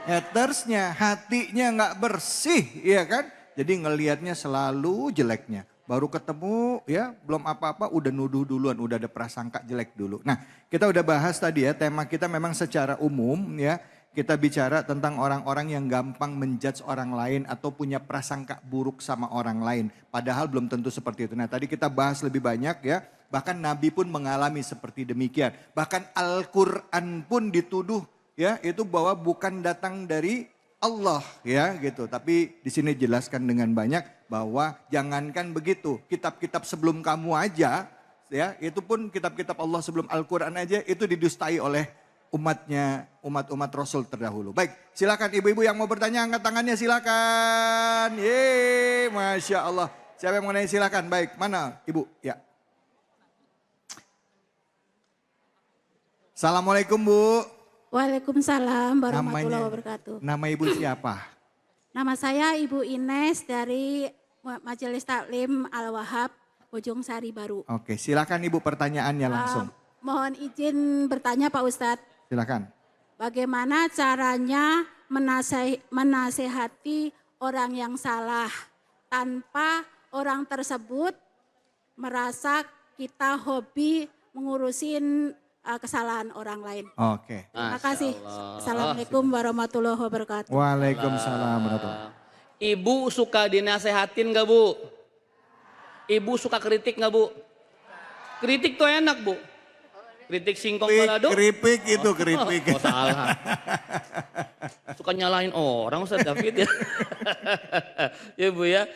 [SPEAKER 3] Hatersnya, hatinya nggak bersih, ya kan? Jadi ngelihatnya selalu jeleknya. Baru ketemu ya belum apa-apa udah nuduh duluan, udah ada prasangka jelek dulu. Nah kita udah bahas tadi ya, tema kita memang secara umum ya. Kita bicara tentang orang-orang yang gampang menjudge orang lain atau punya prasangka buruk sama orang lain. Padahal belum tentu seperti itu. Nah tadi kita bahas lebih banyak ya. Bahkan Nabi pun mengalami seperti demikian. Bahkan Al-Quran pun dituduh ya itu bahwa bukan datang dari Allah ya gitu. Tapi di sini jelaskan dengan banyak bahwa jangankan begitu. Kitab-kitab sebelum kamu aja ya itu pun kitab-kitab Allah sebelum Al-Quran aja itu didustai oleh umat Rasul terdahulu. Baik, silakan ibu-ibu yang mau bertanya angkat tangannya silakan. Yeay, Masya Allah. Siapa yang mau nanya silakan. Baik, mana ibu? Ya. Assalamualaikum Bu.
[SPEAKER 7] Waalaikumsalam warahmatullahi wabarakatuh.
[SPEAKER 3] Nama ibu siapa?
[SPEAKER 7] Nama saya Ibu Ines dari Majelis Taklim Al-Wahab, Bojong Sari Baru.
[SPEAKER 3] Oke, silakan ibu pertanyaannya langsung.
[SPEAKER 7] Mohon izin bertanya Pak Ustadz.
[SPEAKER 3] Silakan.
[SPEAKER 7] Bagaimana caranya menasehati orang yang salah tanpa orang tersebut merasa kita hobi mengurusin kesalahan orang lain.
[SPEAKER 3] Oke.
[SPEAKER 7] Terima kasih. Assalamualaikum warahmatullahi wabarakatuh.
[SPEAKER 3] Waalaikumsalam warahmatullahi wabarakatuh.
[SPEAKER 6] Ibu suka dinasehatin gak bu? Ibu suka kritik gak bu? Kritik tuh enak bu. Kritik singkong balado.
[SPEAKER 3] Keripik itu keripik.
[SPEAKER 6] Oh salah. Suka nyalahin orang Ustaz David ya. Ya bu ya.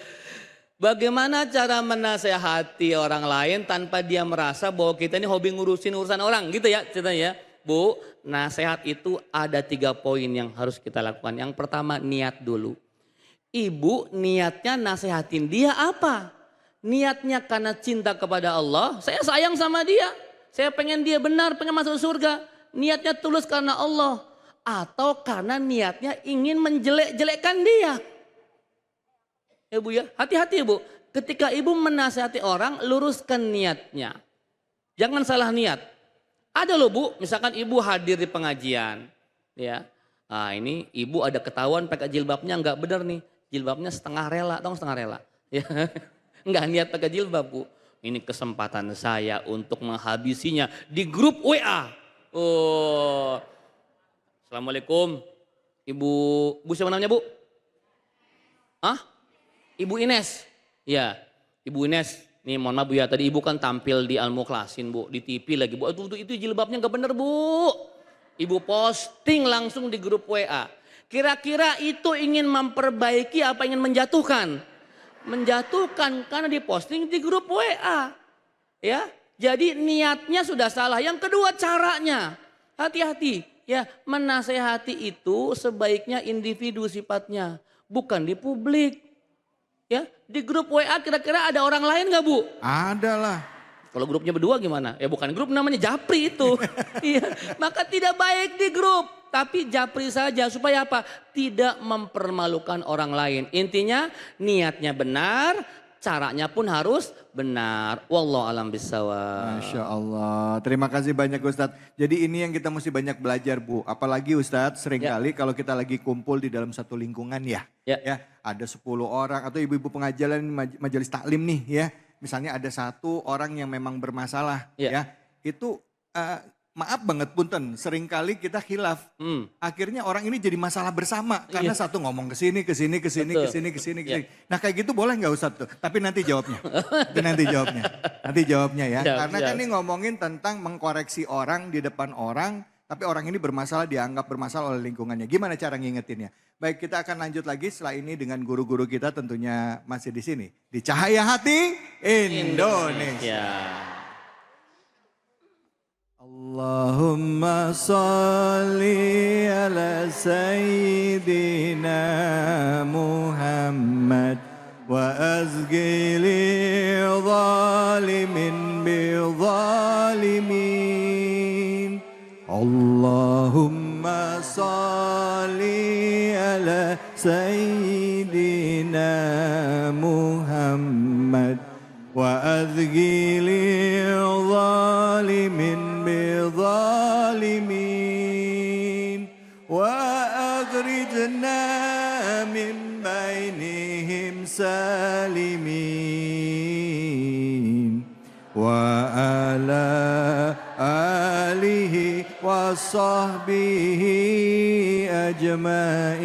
[SPEAKER 6] Bagaimana cara menasehati orang lain tanpa dia merasa bahwa kita ini hobi ngurusin urusan orang gitu ya ceritanya ya. Bu, nasihat itu ada 3 poin yang harus kita lakukan. Yang pertama niat dulu. Ibu niatnya nasehatin dia apa? Niatnya karena cinta kepada Allah, saya sayang sama dia. Saya pengen dia benar, pengen masuk surga. Niatnya tulus karena Allah. Atau karena niatnya ingin menjelek-jelekkan dia. Ya bu ya, hati-hati bu. Ketika ibu menasihati orang, luruskan niatnya. Jangan salah niat. Ada loh bu, misalkan ibu hadir di pengajian. Ya, nah ini ibu ada ketahuan pakai jilbabnya nggak benar nih. Jilbabnya setengah rela, setengah rela. Ya, nggak niat pakai jilbab bu. Ini kesempatan saya untuk menghabisinya di grup WA. Oh, Assalamualaikum. Bu siapa namanya Bu? Ibu Ines. Ya, Ibu Ines. Nih mohon maaf Bu ya, tadi Ibu kan tampil di Al-Mukhlasin Bu, di TV lagi Bu. Itu jilbabnya gak bener Bu. Ibu posting langsung di grup WA. Kira-kira itu ingin memperbaiki apa ingin menjatuhkan? Menjatuhkan karena diposting di grup WA. Ya, jadi niatnya sudah salah. Yang kedua caranya, hati-hati. Ya, menasehati itu sebaiknya individu sifatnya, bukan di publik. Ya, di grup WA kira-kira ada orang lain nggak Bu?
[SPEAKER 3] Ada lah.
[SPEAKER 6] Kalau grupnya berdua gimana? Ya bukan grup, namanya japri itu. Iya, maka tidak baik di grup. Tapi japri saja supaya apa? Tidak mempermalukan orang lain. Intinya niatnya benar, caranya pun harus benar. Wallahu alam bisawab.
[SPEAKER 3] Masya Allah. Terima kasih banyak Ustadz. Jadi ini yang kita mesti banyak belajar Bu. Apalagi Ustadz seringkali kalau kita lagi kumpul di dalam satu lingkungan ya. Ada 10 orang atau ibu-ibu pengajian majelis taklim nih ya. Misalnya ada satu orang yang memang bermasalah ya. Itu maaf banget punten, seringkali kita khilaf. Akhirnya orang ini jadi masalah bersama karena satu ngomong ke sini. Nah kayak gitu boleh nggak Ustadz tuh? Tapi nanti jawabnya. Nanti jawabnya ya. Karena kan ini ngomongin tentang mengkoreksi orang di depan orang, tapi orang ini bermasalah, dianggap bermasalah oleh lingkungannya. Gimana cara ngingetinnya? Baik, kita akan lanjut lagi setelah ini dengan guru-guru kita tentunya masih di sini. Di Cahaya Hati Indonesia. Allahumma salli ala Sayyidina Muhammad wa azgili zalimin bi zalimin. Allahumma salli ala Sayyidina Muhammad wa azgili zalimin bizalimin wa akhrijna min bainihim salimin wa ala alihi wa sahbihi ajmain.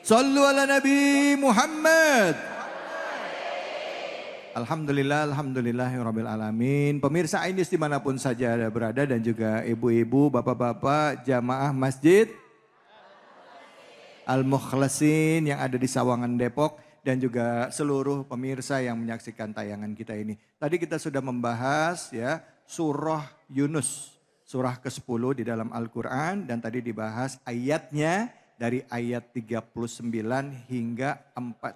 [SPEAKER 3] Sallu ala Nabi Muhammad. Alhamdulillahirabbil alamin. Pemirsa Ainis dimanapun saja ada berada dan juga ibu-ibu, bapak-bapak, jamaah masjid Al-Mukhlasin yang ada di Sawangan Depok dan juga seluruh pemirsa yang menyaksikan tayangan kita ini. Tadi kita sudah membahas ya surah Yunus, surah ke-10 di dalam Al-Quran dan tadi dibahas ayatnya dari ayat 39 hingga 36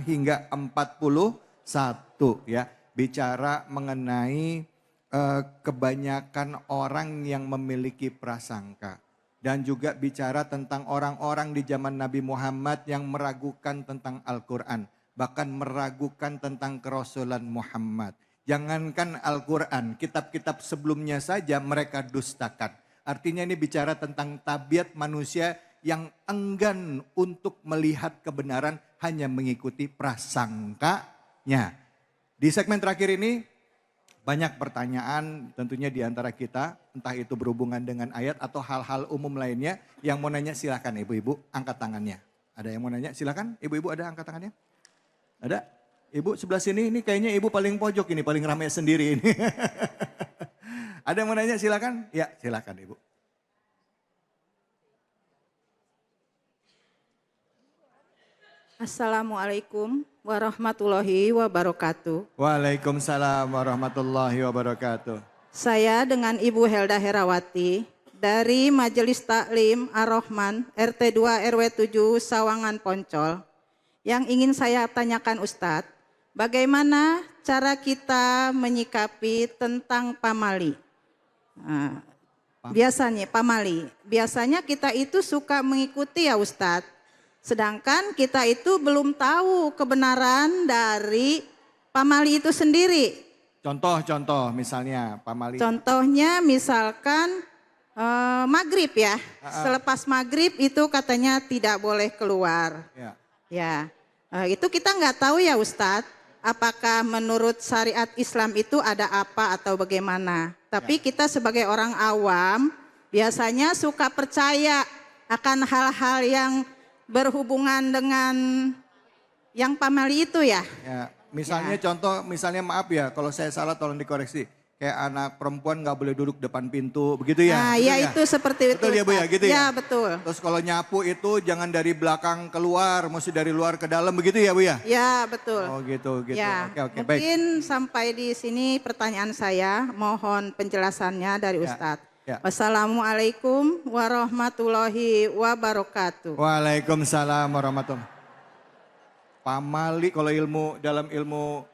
[SPEAKER 3] hingga 41 ya. Bicara mengenai kebanyakan orang yang memiliki prasangka. Dan juga bicara tentang orang-orang di zaman Nabi Muhammad yang meragukan tentang Al-Quran. Bahkan meragukan tentang kerasulan Muhammad. Jangankan Al-Quran, kitab-kitab sebelumnya saja mereka dustakan. Artinya ini bicara tentang tabiat manusia yang enggan untuk melihat kebenaran, hanya mengikuti prasangkanya. Di segmen terakhir ini banyak pertanyaan tentunya di antara kita, entah itu berhubungan dengan ayat atau hal-hal umum lainnya. Yang mau nanya silakan ibu-ibu angkat tangannya. Ada yang mau nanya silakan, ibu-ibu ada angkat tangannya? Ada? Ibu sebelah sini, ini kayaknya ibu paling pojok ini, paling ramai sendiri ini. Ada yang mau nanya silakan? Ya silakan ibu.
[SPEAKER 4] Assalamualaikum warahmatullahi wabarakatuh.
[SPEAKER 3] Waalaikumsalam warahmatullahi wabarakatuh.
[SPEAKER 4] Saya dengan Ibu Helda Herawati dari Majelis Taklim Ar-Rahman RT 2 RW 7 Sawangan Poncol. Yang ingin saya tanyakan Ustadz, bagaimana cara kita menyikapi tentang pamali? Biasanya kita itu suka mengikuti ya Ustadz. Sedangkan kita itu belum tahu kebenaran dari pamali itu sendiri.
[SPEAKER 3] Contoh misalnya pamali.
[SPEAKER 4] Contohnya misalkan maghrib ya. Selepas maghrib itu katanya tidak boleh keluar. Ya, itu kita nggak tahu ya Ustadz. apakah menurut syariat Islam itu ada apa atau bagaimana. Tapi kita sebagai orang awam biasanya suka percaya akan hal-hal yang berhubungan dengan yang pamali itu ya.
[SPEAKER 3] Ya, misalnya contoh, misalnya maaf ya, kalau saya salah tolong dikoreksi. Kayak anak perempuan nggak boleh duduk depan pintu, begitu ya?
[SPEAKER 4] Nah,
[SPEAKER 3] betul
[SPEAKER 4] ya
[SPEAKER 3] ya?
[SPEAKER 4] itu seperti itu.
[SPEAKER 3] Betul ya Bu ya, gitu ya?
[SPEAKER 4] Ya betul.
[SPEAKER 3] Terus kalau nyapu itu jangan dari belakang keluar, mesti dari luar ke dalam, begitu ya Bu ya?
[SPEAKER 4] Ya betul.
[SPEAKER 3] Oh gitu, gitu.
[SPEAKER 4] Ya,
[SPEAKER 3] Oke, baik.
[SPEAKER 4] mungkin sampai di sini pertanyaan saya, mohon penjelasannya dari Ustadz.
[SPEAKER 3] ya.
[SPEAKER 4] Wassalamualaikum warahmatullahi wabarakatuh.
[SPEAKER 3] Waalaikumsalam warahmatullahi. Pamali kalau dalam ilmu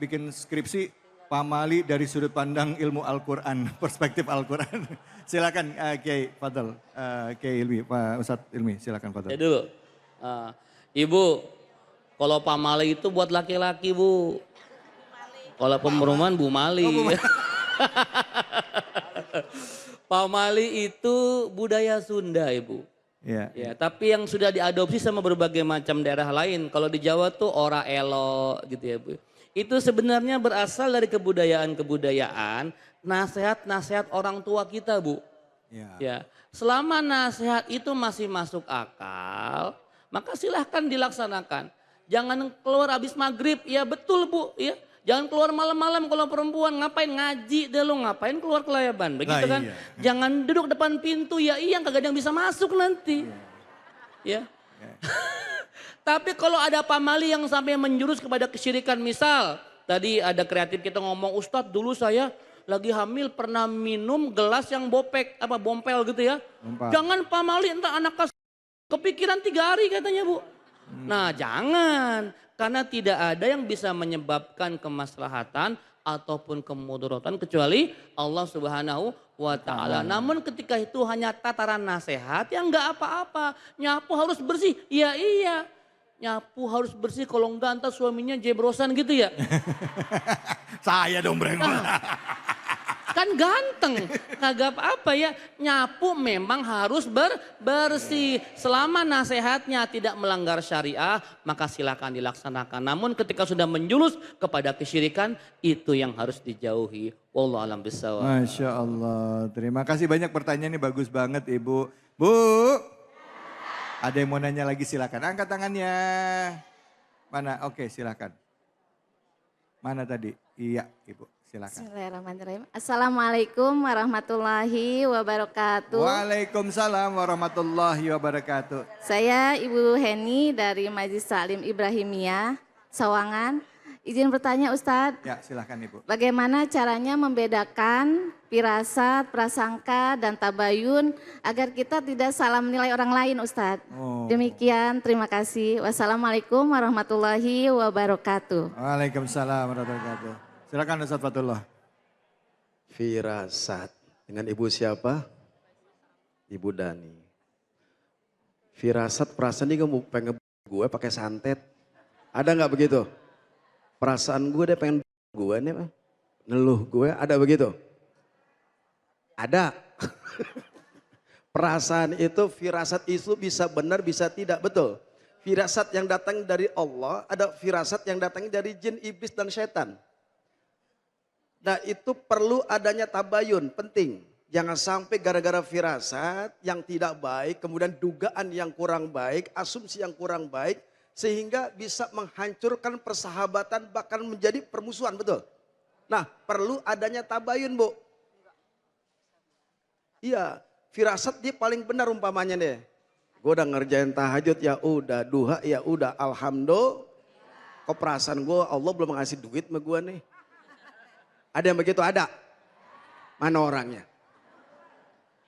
[SPEAKER 3] bikin skripsi, pamali dari sudut pandang ilmu Al-Quran, perspektif Al-Quran. Silakan Kiai Fadl, Kiai Ilmi, Pak Ustadz Ilmi, silakan Fadl.
[SPEAKER 6] Ya dulu, Ibu, kalau pamali itu buat laki-laki Bu. Kalau pemeruman Bu Mali. Pamali itu budaya Sunda Ibu. Ya, tapi yang sudah diadopsi sama berbagai macam daerah lain. Kalau di Jawa tuh ora elo gitu ya Bu. Itu sebenarnya berasal dari kebudayaan-kebudayaan, nasihat-nasihat orang tua kita Bu. Ya, selama nasihat itu masih masuk akal, maka silahkan dilaksanakan. Jangan keluar habis maghrib, ya betul Bu. Ya, jangan keluar malam-malam kalau perempuan, ngapain ngaji deh lo, ngapain keluar kelayaban, begitu kan? Iya. Jangan duduk depan pintu, ya iya kagak ada yang bisa masuk nanti. Ya. Tapi kalau ada pamali yang sampai menjurus kepada kesyirikan, misal tadi ada kreatif kita ngomong, Ustadz dulu saya lagi hamil pernah minum gelas yang bompel gitu ya. Jangan pamali entah anak kepikiran 3 hari katanya Bu. Nah jangan, karena tidak ada yang bisa menyebabkan kemaslahatan ataupun kemudaratan kecuali Allah Subhanahu wa Ta'ala. Namun ketika itu hanya tataran nasihat, ya enggak apa-apa. Nyapu harus bersih, ya iya. Nyapu harus bersih, kalau enggak entah suaminya jebrosan gitu ya.
[SPEAKER 3] Saya dong brengol.
[SPEAKER 6] Kan ganteng, kagak apa-apa ya. Nyapu memang harus bersih. Selama nasihatnya tidak melanggar syariah, maka silakan dilaksanakan. Namun ketika sudah menjurus kepada kesyirikan, itu yang harus dijauhi. Wallahu a'lam bishawab.
[SPEAKER 3] Masya Allah, terima kasih banyak, pertanyaan ini bagus banget Ibu. Bu, ada yang mau nanya lagi, silakan angkat tangannya. Mana? Oke, silakan. Mana tadi? Iya Ibu. Silakan.
[SPEAKER 8] Bismillahirrahmanirrahim. Assalamualaikum warahmatullahi wabarakatuh.
[SPEAKER 3] Waalaikumsalam warahmatullahi wabarakatuh.
[SPEAKER 8] Saya Ibu Heni dari Majelis Taklim Ibrahimiyah, Sawangan. Izin bertanya Ustadz.
[SPEAKER 3] Ya silakan Ibu.
[SPEAKER 8] Bagaimana caranya membedakan firasat, prasangka, dan tabayun agar kita tidak salah menilai orang lain Ustadz. Demikian, terima kasih. Wassalamualaikum warahmatullahi wabarakatuh.
[SPEAKER 3] Waalaikumsalam warahmatullahi wabarakatuh. Silakan Ustadz Fatullah.
[SPEAKER 2] Firasat. Dengan Ibu siapa? Ibu Dani. Firasat, perasaan dia pengen gue pakai santet. Ada nggak begitu? Perasaan gue dia pengen gue nih, neluh gue, ada begitu? Ada. Perasaan itu, firasat itu bisa benar, bisa tidak, betul. Firasat yang datang dari Allah, ada firasat yang datang dari jin, iblis, dan setan. Nah itu perlu adanya tabayun, penting. Jangan sampai gara-gara firasat yang tidak baik, kemudian dugaan yang kurang baik, asumsi yang kurang baik, sehingga bisa menghancurkan persahabatan, bahkan menjadi permusuhan, betul? Nah perlu adanya tabayun Bu. Iya, firasat dia paling benar umpamanya deh. Gue udah ngerjain tahajud, ya udah, duha, ya udah, alhamdulillah. Kok perasaan gue Allah belum ngasih duit sama gue nih. Ada yang begitu? Ada. Mana orangnya?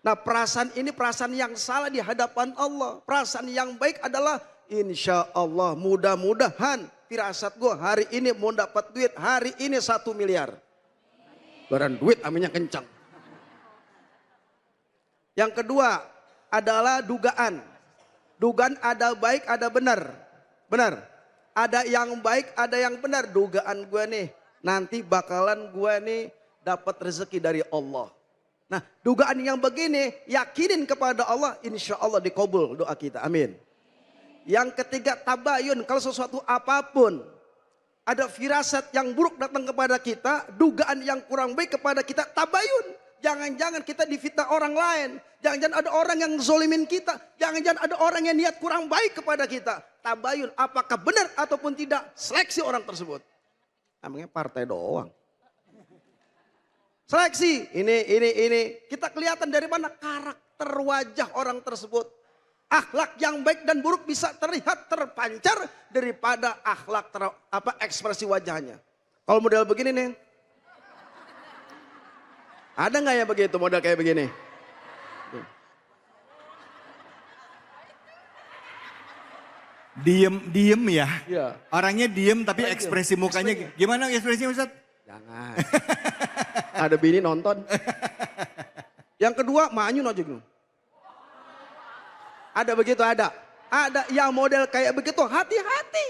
[SPEAKER 2] Nah perasaan ini perasaan yang salah di hadapan Allah. Perasaan yang baik adalah insya Allah mudah-mudahan firasat gue hari ini mau dapat duit, hari ini 1 miliar. Barang duit aminnya kencang. Yang kedua adalah dugaan. Dugaan ada baik, ada benar. Benar. Ada yang baik, ada yang benar. Dugaan gue nih, nanti bakalan gue nih dapat rezeki dari Allah. Nah dugaan yang begini, yakinin kepada Allah, insya Allah dikabul doa kita, amin. Yang ketiga tabayun, kalau sesuatu apapun ada firasat yang buruk datang kepada kita, dugaan yang kurang baik kepada kita, tabayun. Jangan-jangan kita difitnah orang lain. Jangan-jangan ada orang yang zolimin kita. Jangan-jangan ada orang yang niat kurang baik kepada kita. Tabayun apakah benar ataupun tidak. Seleksi orang tersebut. Namanya partai doang. Seleksi. Ini. Kita kelihatan dari mana karakter wajah orang tersebut. Akhlak yang baik dan buruk bisa terlihat terpancar daripada akhlak ekspresi wajahnya. Kalau model begini nih. Ada nggak ya begitu model kayak begini?
[SPEAKER 3] Diem ya.
[SPEAKER 2] Iya.
[SPEAKER 3] Orangnya diem tapi ekspresi mukanya gimana ekspresinya Ustaz?
[SPEAKER 2] Jangan. Ada bini nonton. Yang kedua manyun aja gitu. Ada begitu ada. Ada yang model kayak begitu hati-hati.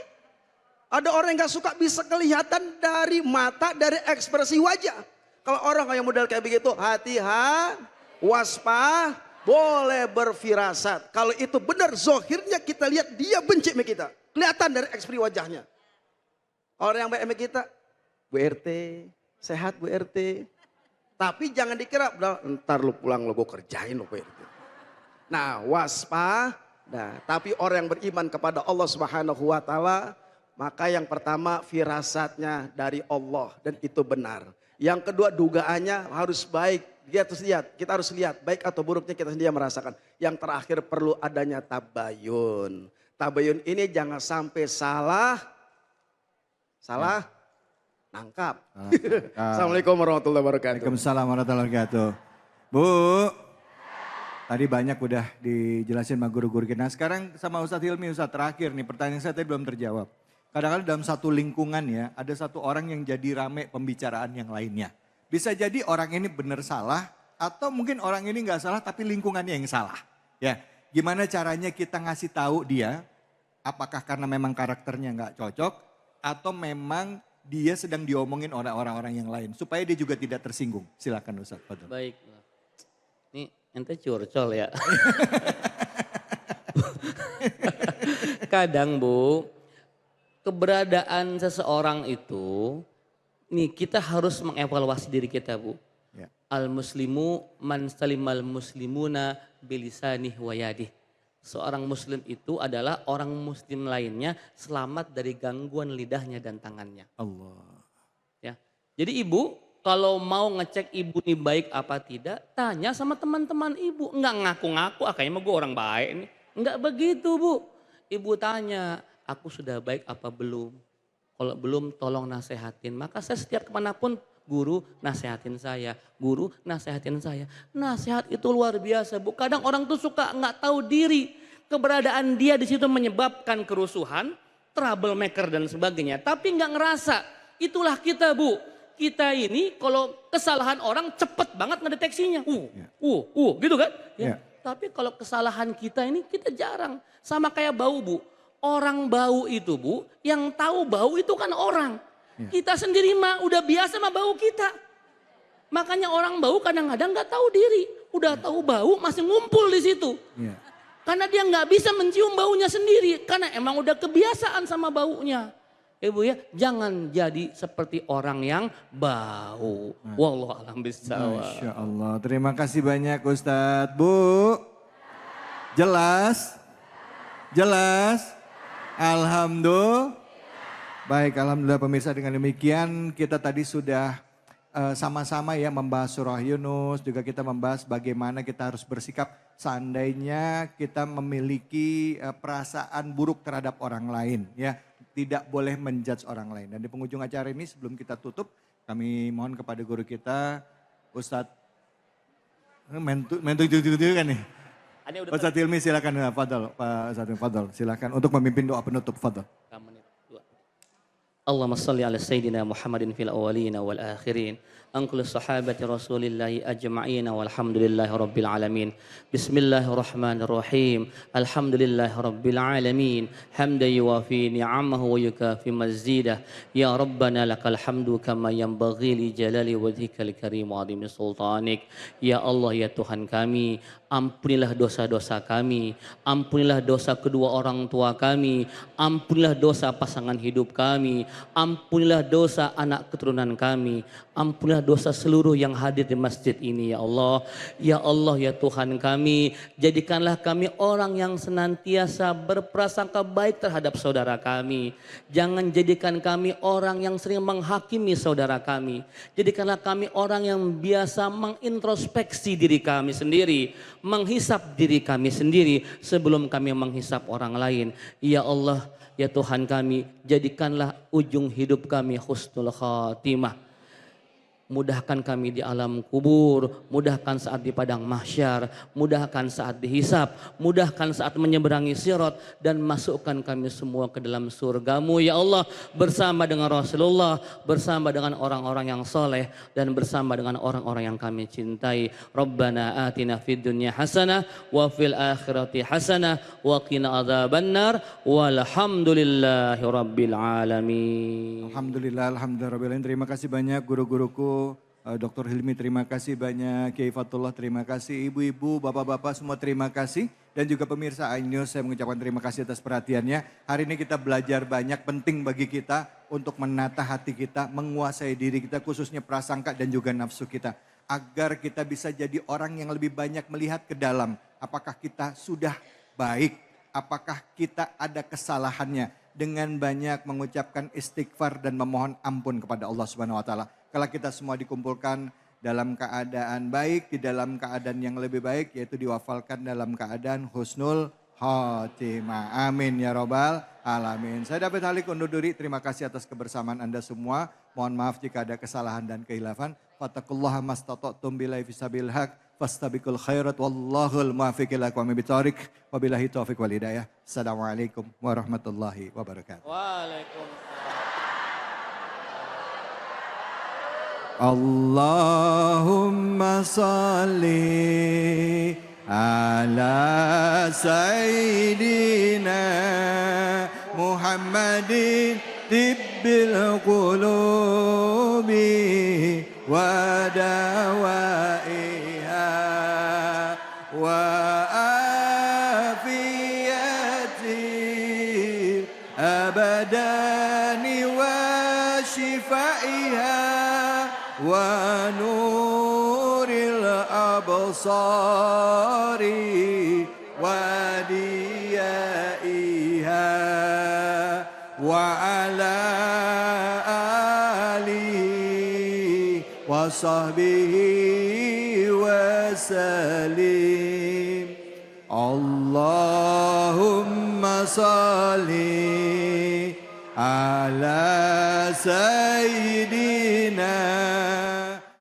[SPEAKER 2] Ada orang yang gak suka bisa kelihatan dari mata, dari ekspresi wajah. Kalau orang yang model kayak begitu, hati-hati, waspada, boleh berfirasat. Kalau itu benar, zohirnya kita lihat dia benci sama kita. Kelihatan dari ekspresi wajahnya. Orang yang baik sama kita, Bu RT, sehat Bu RT. Tapi jangan dikira, ntar lu pulang lu gue kerjain lu Bu RT. Nah waspada, tapi orang yang beriman kepada Allah Subhanahu wa Ta'ala, maka yang pertama firasatnya dari Allah dan itu benar. Yang kedua dugaannya harus baik. Kita harus lihat baik atau buruknya kita sendiri merasakan. Yang terakhir perlu adanya tabayun. Tabayun ini jangan sampai salah nangkap. Assalamualaikum warahmatullahi wabarakatuh.
[SPEAKER 3] Waalaikumsalam warahmatullahi wabarakatuh. Bu, tadi banyak udah dijelasin sama guru-guru kita. Nah sekarang sama Ustadz Hilmi, Ustadz terakhir nih pertanyaan saya tadi belum terjawab. Kadang-kadang dalam satu lingkungan ya, ada satu orang yang jadi rame pembicaraan yang lainnya. Bisa jadi orang ini benar salah, atau mungkin orang ini nggak salah tapi lingkungannya yang salah. Ya, gimana caranya kita ngasih tahu dia, apakah karena memang karakternya nggak cocok, atau memang dia sedang diomongin oleh orang-orang yang lain, supaya dia juga tidak tersinggung. Silakan Ustaz.
[SPEAKER 6] Baik, ini ente curcol ya. Kadang Bu, keberadaan seseorang itu, nih kita harus mengevaluasi diri kita Bu.
[SPEAKER 3] Ya.
[SPEAKER 6] Al-muslimu man salimal muslimuna bilisanih wa yadih. Seorang muslim itu adalah orang muslim lainnya selamat dari gangguan lidahnya dan tangannya.
[SPEAKER 3] Allah.
[SPEAKER 6] Ya. Jadi ibu kalau mau ngecek ibu ini baik apa tidak, tanya sama teman-teman ibu. Enggak ngaku-ngaku, kayaknya mah gue orang baik nih. Enggak begitu Bu. Ibu tanya, aku sudah baik apa belum? Kalau belum tolong nasehatin. Maka saya setiap kemanapun guru nasehatin saya. Guru nasehatin saya. Nasihat itu luar biasa Bu. Kadang orang tuh suka nggak tahu diri. Keberadaan dia di situ menyebabkan kerusuhan, troublemaker dan sebagainya. Tapi nggak ngerasa. Itulah kita Bu. Kita ini kalau kesalahan orang cepet banget ngedeteksinya. Gitu kan? Ya. Tapi kalau kesalahan kita ini kita jarang. Sama kayak bau Bu. Orang bau itu Bu, yang tahu bau itu kan orang. Kita sendiri mah udah biasa sama bau kita. Makanya orang bau kadang-kadang gak tahu diri. Udah tahu bau masih ngumpul di situ. Karena dia gak bisa mencium baunya sendiri. Karena emang udah kebiasaan sama baunya. Ibu ya, jangan jadi seperti orang yang bau. Wallahu a'lam bishawab.
[SPEAKER 3] Masya Allah, terima kasih banyak Ustadz. Bu, jelas? Jelas? Alhamdulillah. Baik, alhamdulillah pemirsa, dengan demikian kita tadi sudah sama-sama ya membahas surah Yunus, juga kita membahas bagaimana kita harus bersikap seandainya kita memiliki perasaan buruk terhadap orang lain ya. Tidak boleh menjudge orang lain. Dan di penghujung acara ini sebelum kita tutup, kami mohon kepada guru kita Ustadz mentuk kan nih. Ustadz Hilmi silakan, Fadal, Pak Ustadz Fadal, silakan untuk memimpin doa penutup, Fadal.
[SPEAKER 6] Allahumma salli ala Sayyidina Muhammadin fil awwalina wal akhirin. Angkul sahabati Rasulillahi ajma'ina walhamdulillahi rabbil alamin. Bismillahirrahmanirrahim. Alhamdulillahi rabbil alamin. Hamdan yuwafi ni'amahu wa yukafi mazidah. Ya Rabbana lakal hamdu kama yanbaghi li jalali wajhikal karim wa adhimi sultanik. Ya Allah ya Tuhan kami, ampunilah dosa-dosa kami. Ampunilah dosa kedua orang tua kami. Ampunilah dosa pasangan hidup kami. Ampunilah dosa anak keturunan kami. Ampunilah dosa seluruh yang hadir di masjid ini ya Allah. Ya Allah ya Tuhan kami, jadikanlah kami orang yang senantiasa berprasangka baik terhadap saudara kami. Jangan jadikan kami orang yang sering menghakimi saudara kami. Jadikanlah kami orang yang biasa mengintrospeksi diri kami sendiri, menghisap diri kami sendiri sebelum kami menghisap orang lain. Ya Allah, ya Tuhan kami, jadikanlah ujung hidup kami husnul khatimah. Mudahkan kami di alam kubur, mudahkan saat di padang mahsyar, mudahkan saat dihisap, mudahkan saat menyeberangi sirat, dan masukkan kami semua ke dalam surgamu ya Allah, bersama dengan Rasulullah, bersama dengan orang-orang yang soleh, dan bersama dengan orang-orang yang kami cintai. Rabbana atina fid dunya hasanah wa fil akhirati hasanah wa qina adzabannar walhamdulillahi rabbil alamin.
[SPEAKER 3] Alhamdulillah, alhamdulillah. Terima kasih banyak guru-guruku. Dr. Hilmi terima kasih banyak, Kiai Fatullah terima kasih, ibu-ibu, bapak-bapak semua terima kasih. Dan juga pemirsa iNews saya mengucapkan terima kasih atas perhatiannya. Hari ini kita belajar banyak, penting bagi kita untuk menata hati kita, menguasai diri kita khususnya prasangka dan juga nafsu kita. Agar kita bisa jadi orang yang lebih banyak melihat ke dalam. Apakah kita sudah baik, apakah kita ada kesalahannya. Dengan banyak mengucapkan istighfar dan memohon ampun kepada Allah Subhanahu wa taala. Kalau kita semua dikumpulkan dalam keadaan baik, di dalam keadaan yang lebih baik, yaitu diwafalkan dalam keadaan husnul khotimah. Amin ya robbal alamin. Saya David Halik undur diri, terima kasih atas kebersamaan Anda semua. Mohon maaf jika ada kesalahan dan kehilafan. Fattaqullaha mastata'tum billahi fisabil haq, fastabiqul khairat wallahul muwaffiq ila aqwamit thoriq. Wabillahi taufiq wal hidayah. Assalamualaikum warahmatullahi wabarakatuh.
[SPEAKER 6] Waalaikumsalam.
[SPEAKER 3] Allahumma salli ala sayyidina Muhammadin tibbil qulubi wa dawaiha wa afiyati abadani wa shifaiha wa nuril absari wa diyaiha wa ala alihi wa sahbihi wa salim. Allahumma salli ala sayyidina